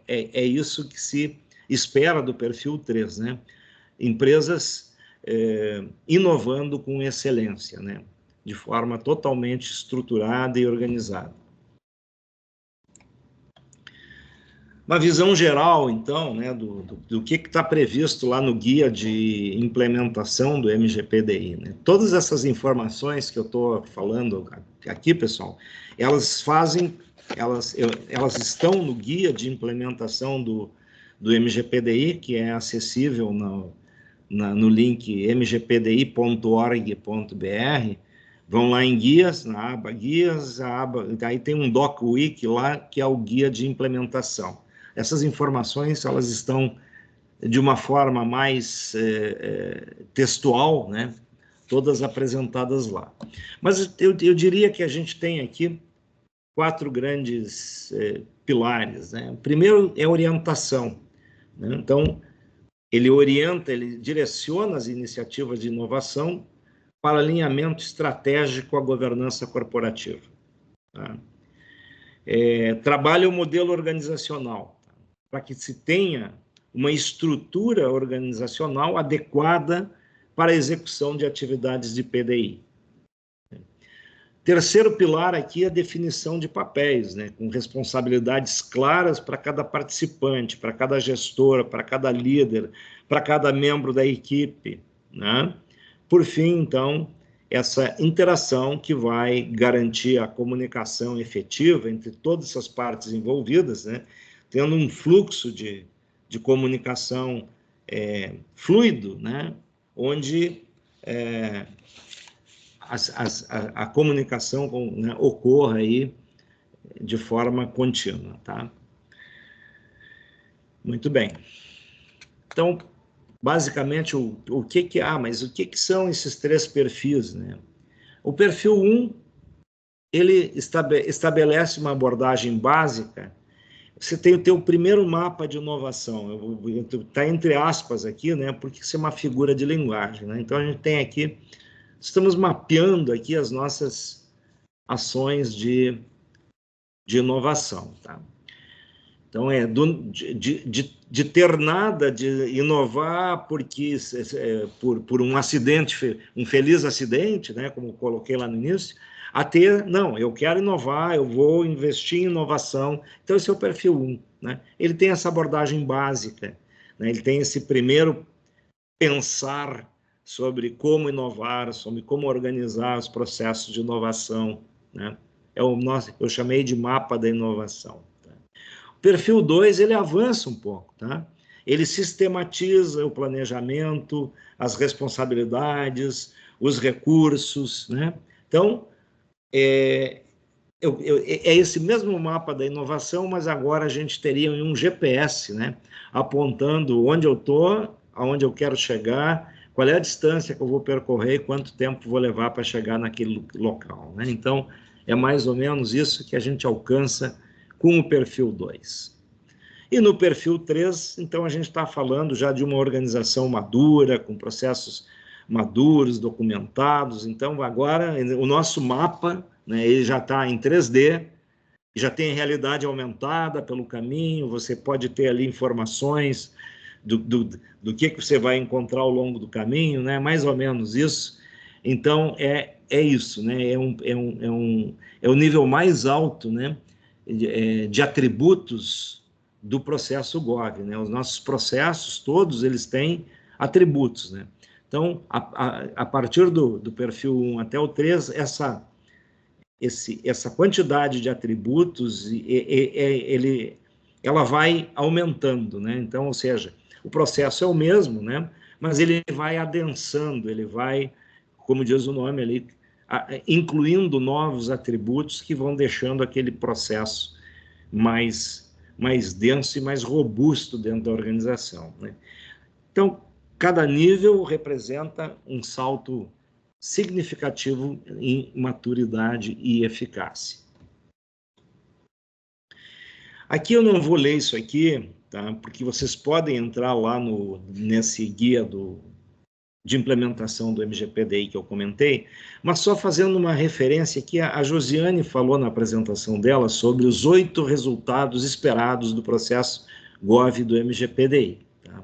É isso que se espera do perfil 3, né? Empresas inovando com excelência, né? De forma totalmente estruturada e organizada. Uma visão geral, então, né, do que está previsto lá no guia de implementação do MGPDI, né? Todas essas informações que eu estou falando aqui, pessoal, elas estão no guia de implementação do MGPDI, que é acessível no link mgpdi.org.br. Vão lá em guias, na aba guias, aí tem um DocWiki lá, que é o guia de implementação. Essas informações, elas estão de uma forma mais textual, né? Todas apresentadas lá. Mas eu diria que a gente tem aqui 4 grandes pilares, né? O primeiro é orientação, né? Então, ele orienta, ele direciona as iniciativas de inovação para alinhamento estratégico à governança corporativa, tá? Trabalha o modelo organizacional, para que se tenha uma estrutura organizacional adequada para a execução de atividades de PDI. Terceiro pilar aqui é a definição de papéis, né, com responsabilidades claras para cada participante, para cada gestor, para cada líder, para cada membro da equipe, né? Por fim, então, essa interação que vai garantir a comunicação efetiva entre todas essas partes envolvidas, né, tendo um fluxo de comunicação fluido, né, onde a comunicação, né, ocorra aí de forma contínua, tá? Muito bem. Então, basicamente, mas o que são esses 3 perfis, né? O perfil 1, ele estabelece uma abordagem básica. Você tem o teu primeiro mapa de inovação, está entre aspas aqui, né, porque isso é uma figura de linguagem, né? Então, a gente tem aqui, estamos mapeando aqui as nossas ações de inovação, tá? Então, de ter nada, de inovar porque, por um acidente, um feliz acidente, né, como coloquei lá no início, a ter, não, eu quero inovar, eu vou investir em inovação. Então, esse é o perfil 1, né? Ele tem essa abordagem básica, né? Ele tem esse primeiro pensar sobre como inovar, sobre como organizar os processos de inovação, né? Eu chamei de mapa da inovação. Tá? O perfil 2, ele avança um pouco, tá? Ele sistematiza o planejamento, as responsabilidades, os recursos, né? Então, é esse mesmo mapa da inovação, mas agora a gente teria um GPS, né, apontando onde eu estou, aonde eu quero chegar, qual é a distância que eu vou percorrer e quanto tempo vou levar para chegar naquele local, né? Então, é mais ou menos isso que a gente alcança com o perfil 2. E no perfil 3, então, a gente está falando já de uma organização madura, com processos maduros, documentados. Então, agora, o nosso mapa, né, ele já está em 3D, já tem realidade aumentada pelo caminho, você pode ter ali informações do que você vai encontrar ao longo do caminho, né? Mais ou menos isso. Então, é isso, né? É o nível mais alto, né? De atributos do processo GOV, né? Os nossos processos, todos eles têm atributos, né? Então, a partir do perfil 1 até o 3, essa quantidade de atributos, ela vai aumentando, né? Então, ou seja, o processo é o mesmo, né? Mas ele vai adensando, ele vai, como diz o nome ali, incluindo novos atributos que vão deixando aquele processo mais denso e mais robusto dentro da organização, né? Então, cada nível representa um salto significativo em maturidade e eficácia. Aqui eu não vou ler isso aqui, tá? Porque vocês podem entrar lá nesse guia de implementação do MGPDI que eu comentei, mas só fazendo uma referência aqui, a Josiane falou na apresentação dela sobre os 8 resultados esperados do processo GOV do MGPDI. Tá?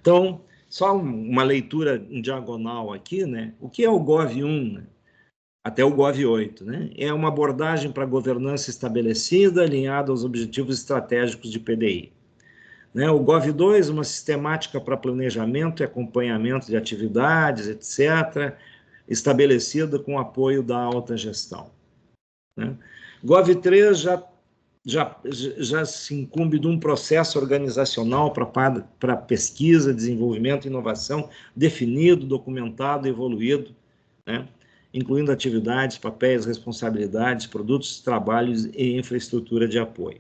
Então, só uma leitura em diagonal aqui, né? O que é o GOV 1, né? Até o GOV 8, né? É uma abordagem para governança estabelecida, alinhada aos objetivos estratégicos de PDI. Né? O GOV 2, uma sistemática para planejamento e acompanhamento de atividades, etc., estabelecida com apoio da alta gestão. Né? GOV 3 já se incumbe de um processo organizacional para pesquisa, desenvolvimento e inovação definido, documentado e evoluído, né? Incluindo atividades, papéis, responsabilidades, produtos, trabalhos e infraestrutura de apoio.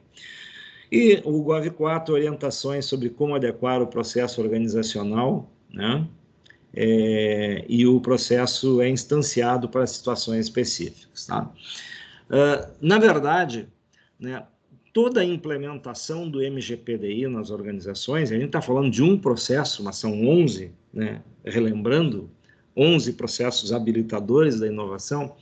E o GOV 4, orientações sobre como adequar o processo organizacional, né? E o processo é instanciado para situações específicas. Tá? Na verdade, né, toda a implementação do MGPDI nas organizações, a gente está falando de um processo, mas são 11, né, relembrando, 11 processos habilitadores da inovação.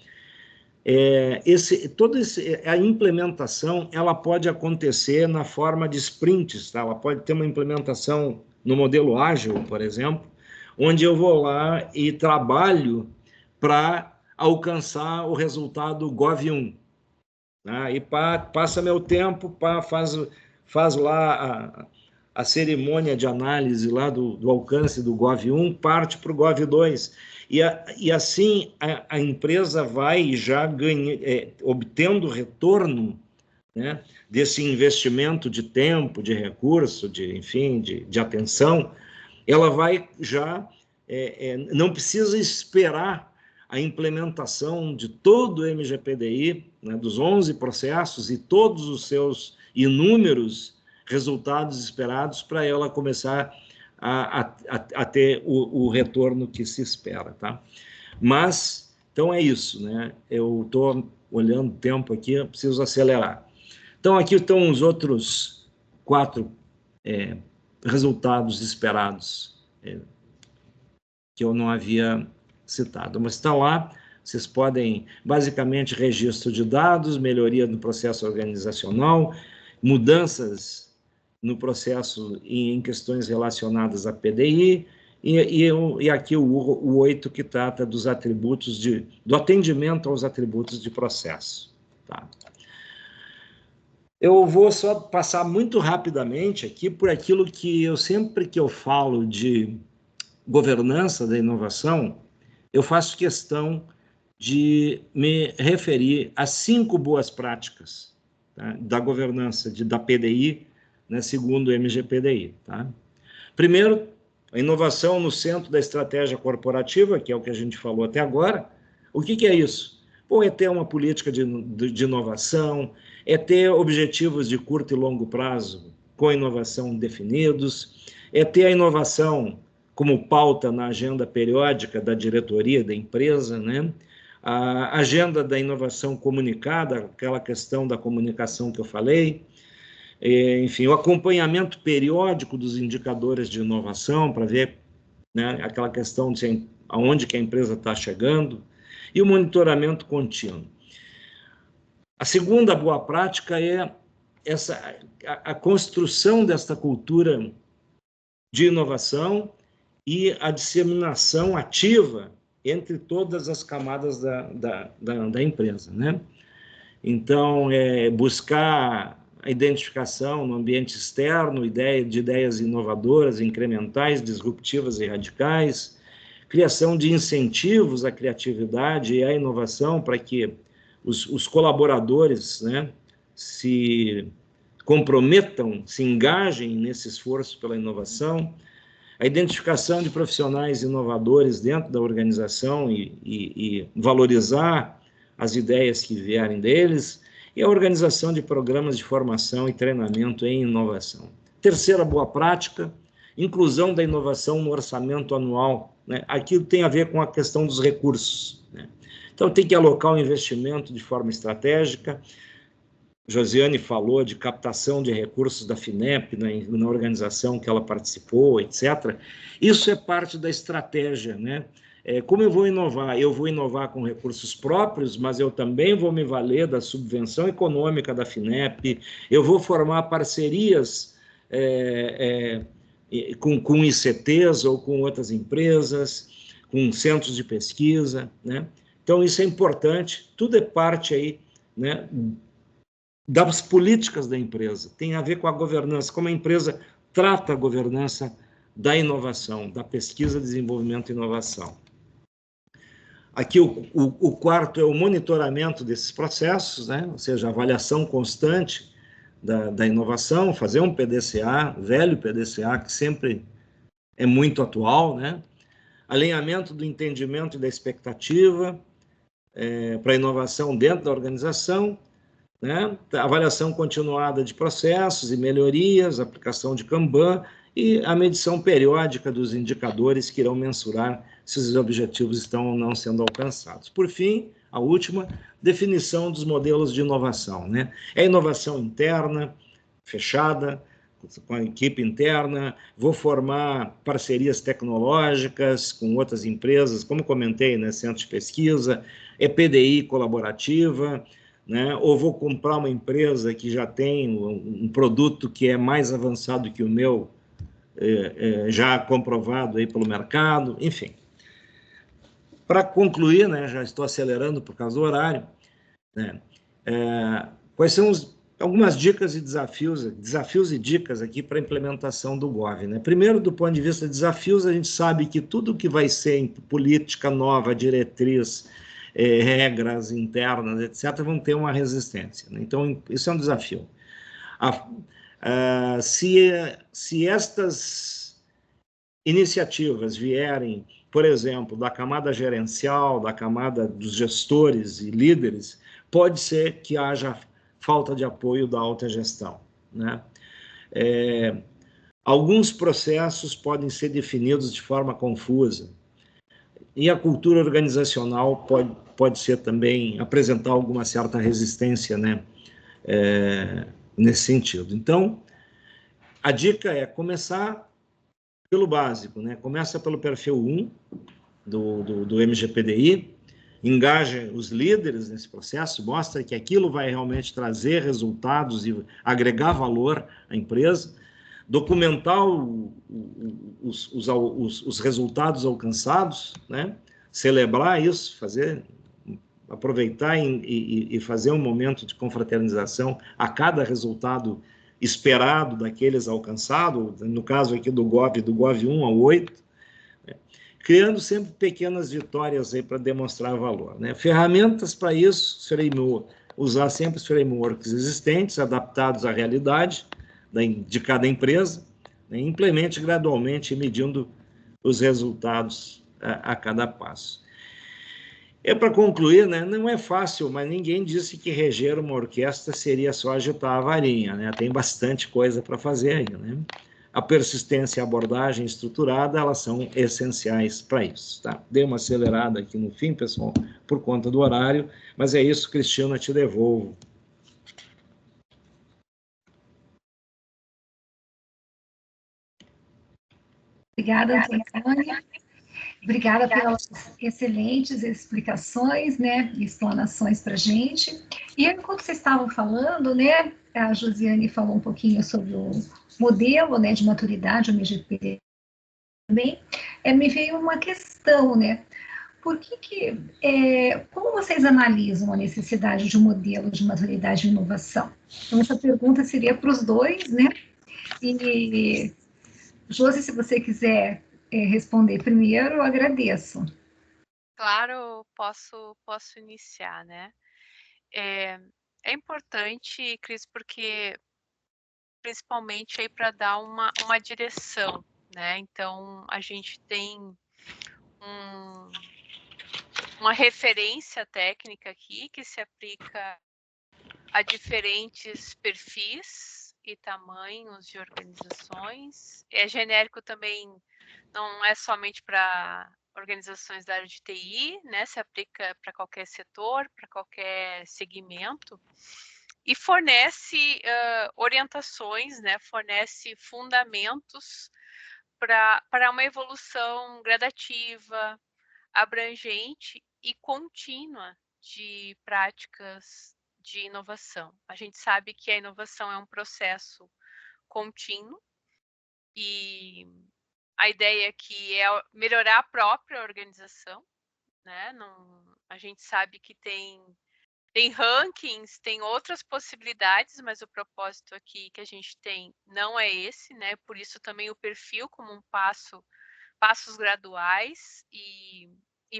A implementação ela pode acontecer na forma de sprints, tá? Ela pode ter uma implementação no modelo ágil, por exemplo, onde eu vou lá e trabalho para alcançar o resultado GOV 1. Né? E passa meu tempo, faz lá a cerimônia de análise lá do alcance do GOV 1, parte para o GOV 2. E assim a empresa vai já obtendo retorno, né, desse investimento de tempo, de recurso, enfim, de atenção, ela vai já, não precisa esperar a implementação de todo o MGPDI, né, dos 11 processos e todos os seus inúmeros resultados esperados para ela começar a ter o retorno que se espera, tá? Mas, então é isso, né? Eu estou olhando o tempo aqui, eu preciso acelerar. Então, aqui estão os outros 4 resultados esperados que eu não havia citado, mas está lá. Vocês podem, basicamente, registro de dados, melhoria no processo organizacional, mudanças no processo em questões relacionadas a PDI, e aqui o 8 que trata dos atributos do atendimento aos atributos de processo. Tá? Eu vou só passar muito rapidamente aqui por aquilo que sempre que eu falo de governança da inovação, eu faço questão de me referir a 5 boas práticas, tá, da governança da PDI, né, segundo o MGPDI. Tá? Primeiro, a inovação no centro da estratégia corporativa, que é o que a gente falou até agora. O que é isso? Bom, é ter uma política de inovação, é ter objetivos de curto e longo prazo com inovação definidos, é ter a inovação como pauta na agenda periódica da diretoria da empresa, né? A agenda da inovação comunicada, aquela questão da comunicação que eu falei, enfim, o acompanhamento periódico dos indicadores de inovação para ver, né, aquela questão de aonde que a empresa está chegando, e o monitoramento contínuo. A segunda boa prática é a construção desta cultura de inovação e a disseminação ativa entre todas as camadas da empresa, né? Então, buscar a identificação no ambiente externo de ideias inovadoras, incrementais, disruptivas e radicais, criação de incentivos à criatividade e à inovação para que os colaboradores, né, se comprometam, se engajem nesse esforço pela inovação, a identificação de profissionais inovadores dentro da organização e valorizar as ideias que vierem deles, e a organização de programas de formação e treinamento em inovação. Terceira boa prática, inclusão da inovação no orçamento anual, né? Aquilo tem a ver com a questão dos recursos, né? Então, tem que alocar o investimento de forma estratégica. Josiane falou de captação de recursos da FINEP na organização que ela participou, etc. Isso é parte da estratégia, né? Como eu vou inovar? Eu vou inovar com recursos próprios, mas eu também vou me valer da subvenção econômica da FINEP, eu vou formar parcerias com ICTs ou com outras empresas, com centros de pesquisa, né? Então, isso é importante, tudo é parte aí, né, das políticas da empresa, tem a ver com a governança, como a empresa trata a governança da inovação, da pesquisa, desenvolvimento e inovação. Aqui o quarto é o monitoramento desses processos, né? Ou seja, a avaliação constante da inovação, fazer um PDCA, velho PDCA, que sempre é muito atual, né? Alinhamento do entendimento e da expectativa para a inovação dentro da organização, né? Avaliação continuada de processos e melhorias, aplicação de Kanban e a medição periódica dos indicadores que irão mensurar se os objetivos estão ou não sendo alcançados. Por fim, a última, definição dos modelos de inovação, né? É inovação interna, fechada, com a equipe interna, vou formar parcerias tecnológicas com outras empresas, como comentei, né, centro de pesquisa, é PDI colaborativa, né, ou vou comprar uma empresa que já tem um produto que é mais avançado que o meu, já comprovado aí pelo mercado, enfim. Para concluir, né, já estou acelerando por causa do horário, né, quais são algumas dicas e desafios e dicas aqui para a implementação do GOV, né? Primeiro, do ponto de vista de desafios, a gente sabe que tudo que vai ser em política nova, diretriz, regras internas, etc., vão ter uma resistência, né? Então, isso é um desafio. Se estas iniciativas vierem, por exemplo, da camada gerencial, da camada dos gestores e líderes, pode ser que haja falta de apoio da alta gestão, né? Alguns processos podem ser definidos de forma confusa, e a cultura organizacional pode ser também, apresentar alguma certa resistência, né, nesse sentido. Então, a dica é começar pelo básico, né? Começa pelo perfil 1 do MGPDI, engaja os líderes nesse processo, mostra que aquilo vai realmente trazer resultados e agregar valor à empresa, documentar os resultados alcançados, né? Celebrar isso, aproveitar e fazer um momento de confraternização a cada resultado esperado daqueles alcançados, no caso aqui do GOV 1 ao 8, né? Criando sempre pequenas vitórias aí para demonstrar valor, né? Ferramentas para isso, usar sempre os frameworks existentes, adaptados à realidade de cada empresa, né? Implemente gradualmente, medindo os resultados a cada passo. Para concluir, né, não é fácil, mas ninguém disse que reger uma orquestra seria só agitar a varinha, né? Tem bastante coisa para fazer aí, né? A persistência e a abordagem estruturada, elas são essenciais para isso, tá? Dei uma acelerada aqui no fim, pessoal, por conta do horário, mas é isso, Cristina, te devolvo. Obrigada, Antônia. Obrigada pelas excelentes explicações, né, e explanações para a gente. E enquanto vocês estavam falando, né, a Josiane falou um pouquinho sobre o modelo, né, de maturidade, o MGP também, me veio uma questão, né, como vocês analisam a necessidade de um modelo de maturidade e inovação? Então, essa pergunta seria para os dois, né, e, Josi, se você quiser responder primeiro, eu agradeço. Claro, posso iniciar, né? É importante, Cris, porque principalmente aí para dar uma direção, né? Então, a gente tem uma referência técnica aqui que se aplica a diferentes perfis e tamanhos de organizações. É genérico também, não é somente para organizações da área de TI, né? Se aplica para qualquer setor, para qualquer segmento. E fornece orientações, né? Fornece fundamentos para uma evolução gradativa, abrangente e contínua de práticas de inovação. A gente sabe que a inovação é um processo contínuo e a ideia aqui é melhorar a própria organização, né? A gente sabe que tem rankings, tem outras possibilidades, mas o propósito aqui que a gente tem não é esse, né? Por isso também o perfil como um passos graduais e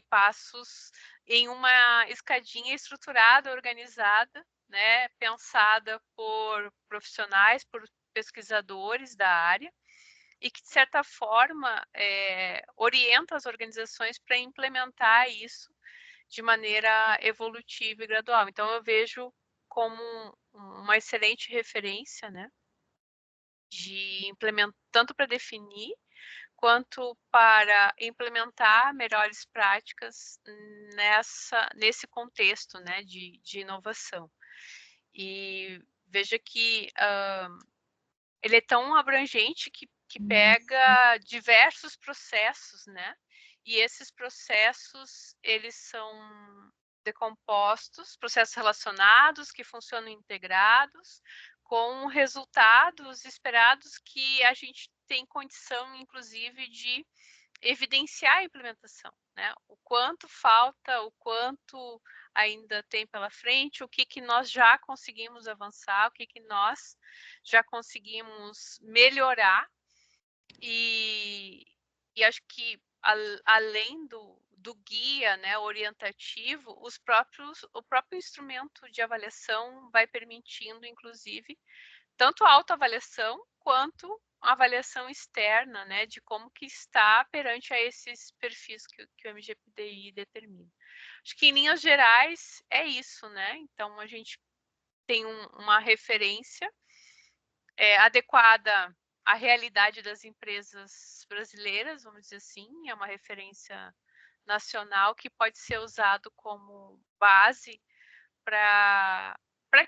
passos em uma escadinha estruturada, organizada, né? Pensada por profissionais, por pesquisadores da área e que, de certa forma, orienta as organizações para implementar isso de maneira evolutiva e gradual. Então, eu vejo como uma excelente referência, né, de implementar, tanto para definir, quanto para implementar melhores práticas nesse contexto, né, de inovação. E veja que ele é tão abrangente que pega diversos processos, né? E esses processos, eles são decompostos, processos relacionados que funcionam integrados, com resultados esperados que a gente tem condição, inclusive, de evidenciar a implementação, né? O quanto falta, o quanto ainda tem pela frente, o que nós já conseguimos avançar, o que nós já conseguimos melhorar e acho que além do guia, né, orientativo, o próprio instrumento de avaliação vai permitindo, inclusive, tanto a autoavaliação quanto a avaliação externa, né, de como que está perante a esses perfis que o MGPDI determina. Acho que, em linhas gerais, é isso, né? Então, a gente tem uma referência adequada à realidade das empresas brasileiras, vamos dizer assim, é uma referência nacional que pode ser usado como base para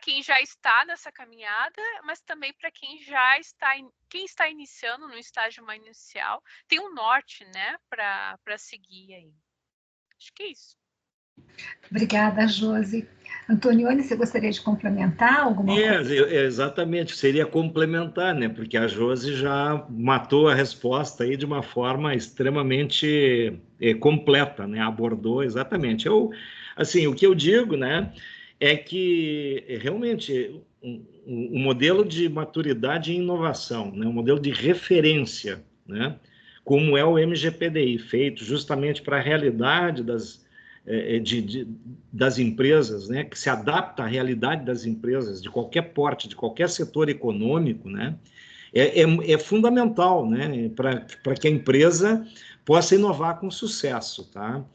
quem já está nessa caminhada, mas também para quem está iniciando no estágio mais inicial, tem um norte, né, para seguir aí. Acho que é isso. Obrigada, Josi. Antonioni, você gostaria de complementar alguma coisa? Exatamente, seria complementar, né? Porque a Josi já matou a resposta aí de uma forma extremamente completa, né? Abordou exatamente. Assim, o que eu digo, né, é que realmente um modelo de maturidade e inovação, né? Um modelo de referência, né? Como é o MGPDI, feito justamente para a realidade das empresas, né, que se adapta à realidade das empresas, de qualquer porte, de qualquer setor econômico, né, é fundamental, né, para que a empresa possa inovar com sucesso, tá?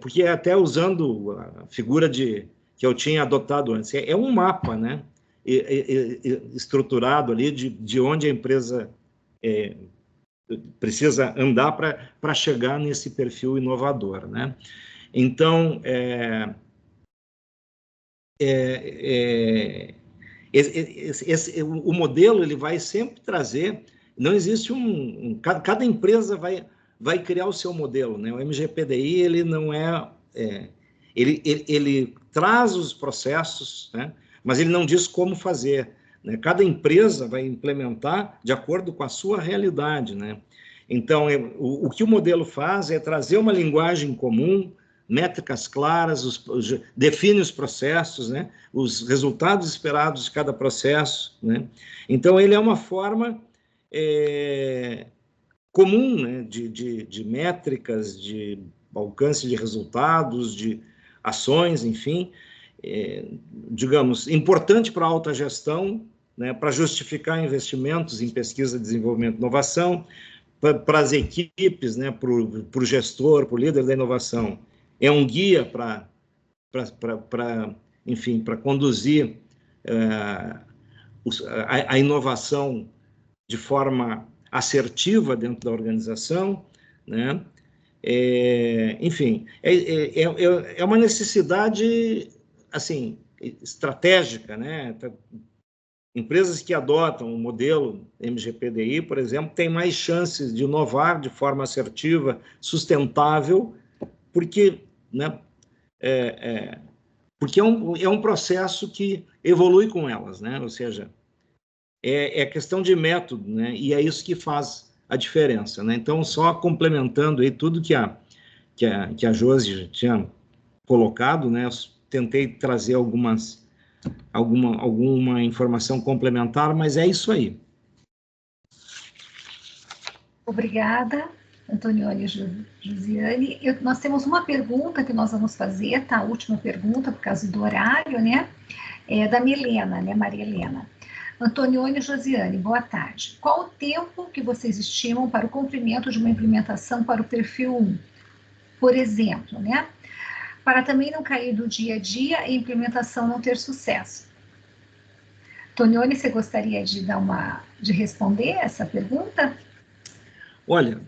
Porque até usando a figura que eu tinha adotado antes, é um mapa, né, estruturado ali de onde a empresa precisa andar para chegar nesse perfil inovador, né? Então, o modelo ele vai sempre trazer, não existe cada empresa vai criar o seu modelo, né? O MGPDI, ele não ele traz os processos, né? Mas ele não diz como fazer, né? Cada empresa vai implementar de acordo com a sua realidade, né? Então, o que o modelo faz é trazer uma linguagem comum, métricas claras, define os processos, né? Os resultados esperados de cada processo, né? Então, ele é uma forma comum, né? de métricas, de alcance de resultados, de ações, enfim, digamos, importante para a alta gestão, né? Para justificar investimentos em pesquisa, desenvolvimento e inovação, para as equipes, né? Para o gestor, para o líder da inovação. É um guia para enfim, para conduzir a inovação de forma assertiva dentro da organização, né? Enfim, é uma necessidade, assim, estratégica, né? Empresas que adotam o modelo MGPDI, por exemplo, têm mais chances de inovar de forma assertiva, sustentável, porque, né, porque é um processo que evolui com elas, né? Ou seja, é questão de método, né? E é isso que faz a diferença, né? Então, só complementando aí tudo que a Josi tinha colocado, né? Eu tentei trazer alguma informação complementar, mas é isso aí. Obrigada, Antonioni e Josiane. Nós temos uma pergunta que nós vamos fazer, tá? A última pergunta, por causa do horário, né? É da Milena, né? Maria Helena. Antonioni e Josiane, boa tarde. Qual o tempo que vocês estimam para o cumprimento de uma implementação para o perfil 1? Por exemplo, né? Para também não cair do dia a dia e a implementação não ter sucesso. Antonioni, você gostaria de responder essa pergunta? Olha,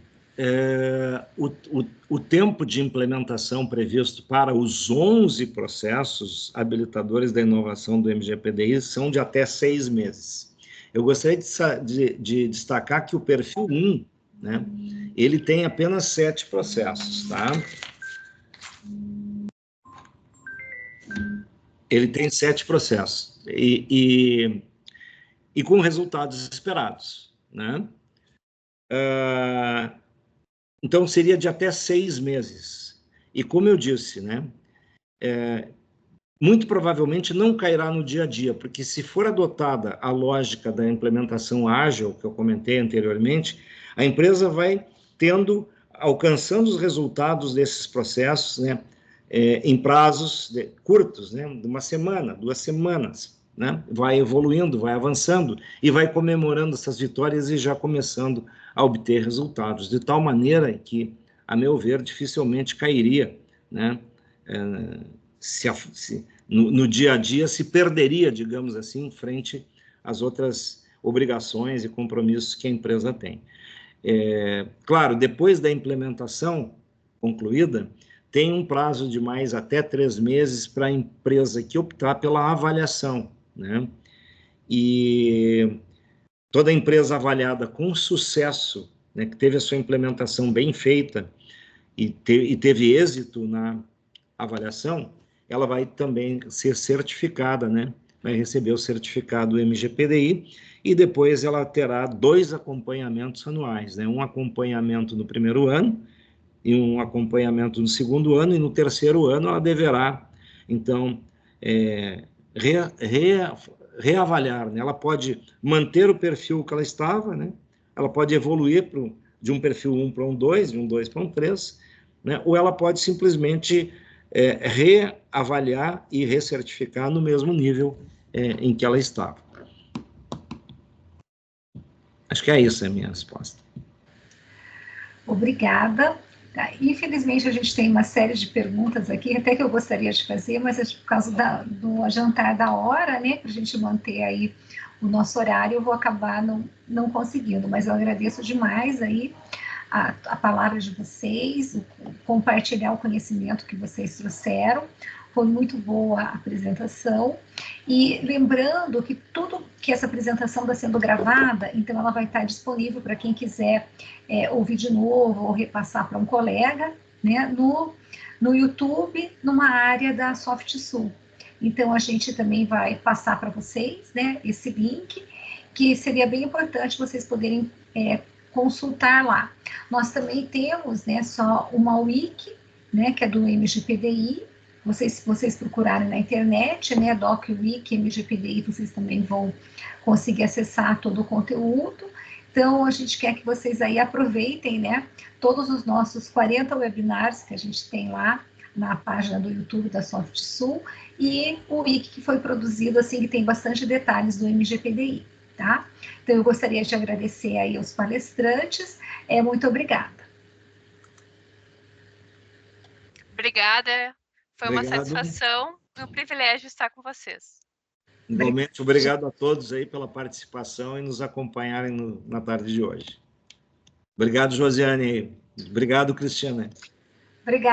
o tempo de implementação previsto para os 11 processos habilitadores da inovação do MGPDI são de até 6 meses. Eu gostaria de destacar que o perfil 1, né, ele tem apenas 7 processos, tá? Ele tem 7 processos e com resultados esperados, né? Então, seria de até 6 meses. E como eu disse, né, muito provavelmente não cairá no dia a dia, porque se for adotada a lógica da implementação ágil, que eu comentei anteriormente, a empresa vai alcançando os resultados desses processos, né, em prazos curtos, né, de 1 semana, 2 semanas, né, vai evoluindo, vai avançando e vai comemorando essas vitórias e já começando a obter resultados, de tal maneira que, a meu ver, dificilmente cairia, né, no dia a dia se perderia, digamos assim, frente às outras obrigações e compromissos que a empresa tem. Claro, depois da implementação concluída, tem um prazo de mais até 3 meses para a empresa que optar pela avaliação, né? E toda empresa avaliada com sucesso, né, que teve a sua implementação bem feita e teve êxito na avaliação, ela vai também ser certificada, né? Vai receber o certificado MGPDI e depois ela terá 2 acompanhamentos anuais, né? Um acompanhamento no primeiro ano e um acompanhamento no segundo ano, e no terceiro ano ela deverá, então, reavaliar, né? Ela pode manter o perfil que ela estava, né? Ela pode evoluir de um perfil 1 para um 2, de um 2 para um 3, né? Ou ela pode simplesmente reavaliar e recertificar no mesmo nível em que ela estava. Acho que é isso a minha resposta. Obrigada. Infelizmente, a gente tem uma série de perguntas aqui, até que eu gostaria de fazer, mas é por causa do adiantar da hora, né, para a gente manter aí o nosso horário, eu vou acabar não conseguindo, mas eu agradeço demais aí a palavra de vocês, compartilhar o conhecimento que vocês trouxeram. Foi muito boa a apresentação. E lembrando que tudo que essa apresentação está sendo gravada, então ela vai estar disponível para quem quiser ouvir de novo ou repassar para um colega, né, no YouTube, numa área da SoftSul. Então, a gente também vai passar para vocês, né, esse link, que seria bem importante vocês poderem consultar lá. Nós também temos, né, só uma wiki, né, que é do MGPDI. Vocês procurarem na internet, né, DocWiki, MGPDI, vocês também vão conseguir acessar todo o conteúdo. Então, a gente quer que vocês aí aproveitem, né, todos os nossos 40 webinars que a gente tem lá na página do YouTube da SoftSul e o wiki que foi produzido, assim, que tem bastante detalhes do MGPDI, tá? Então, eu gostaria de agradecer aí aos palestrantes. Muito obrigada. Obrigada. Foi uma Obrigado. satisfação e um privilégio estar com vocês. Igualmente, obrigado a todos aí pela participação e nos acompanharem na tarde de hoje. Obrigado, Josiane. Obrigado, Cristiana. Obrigada.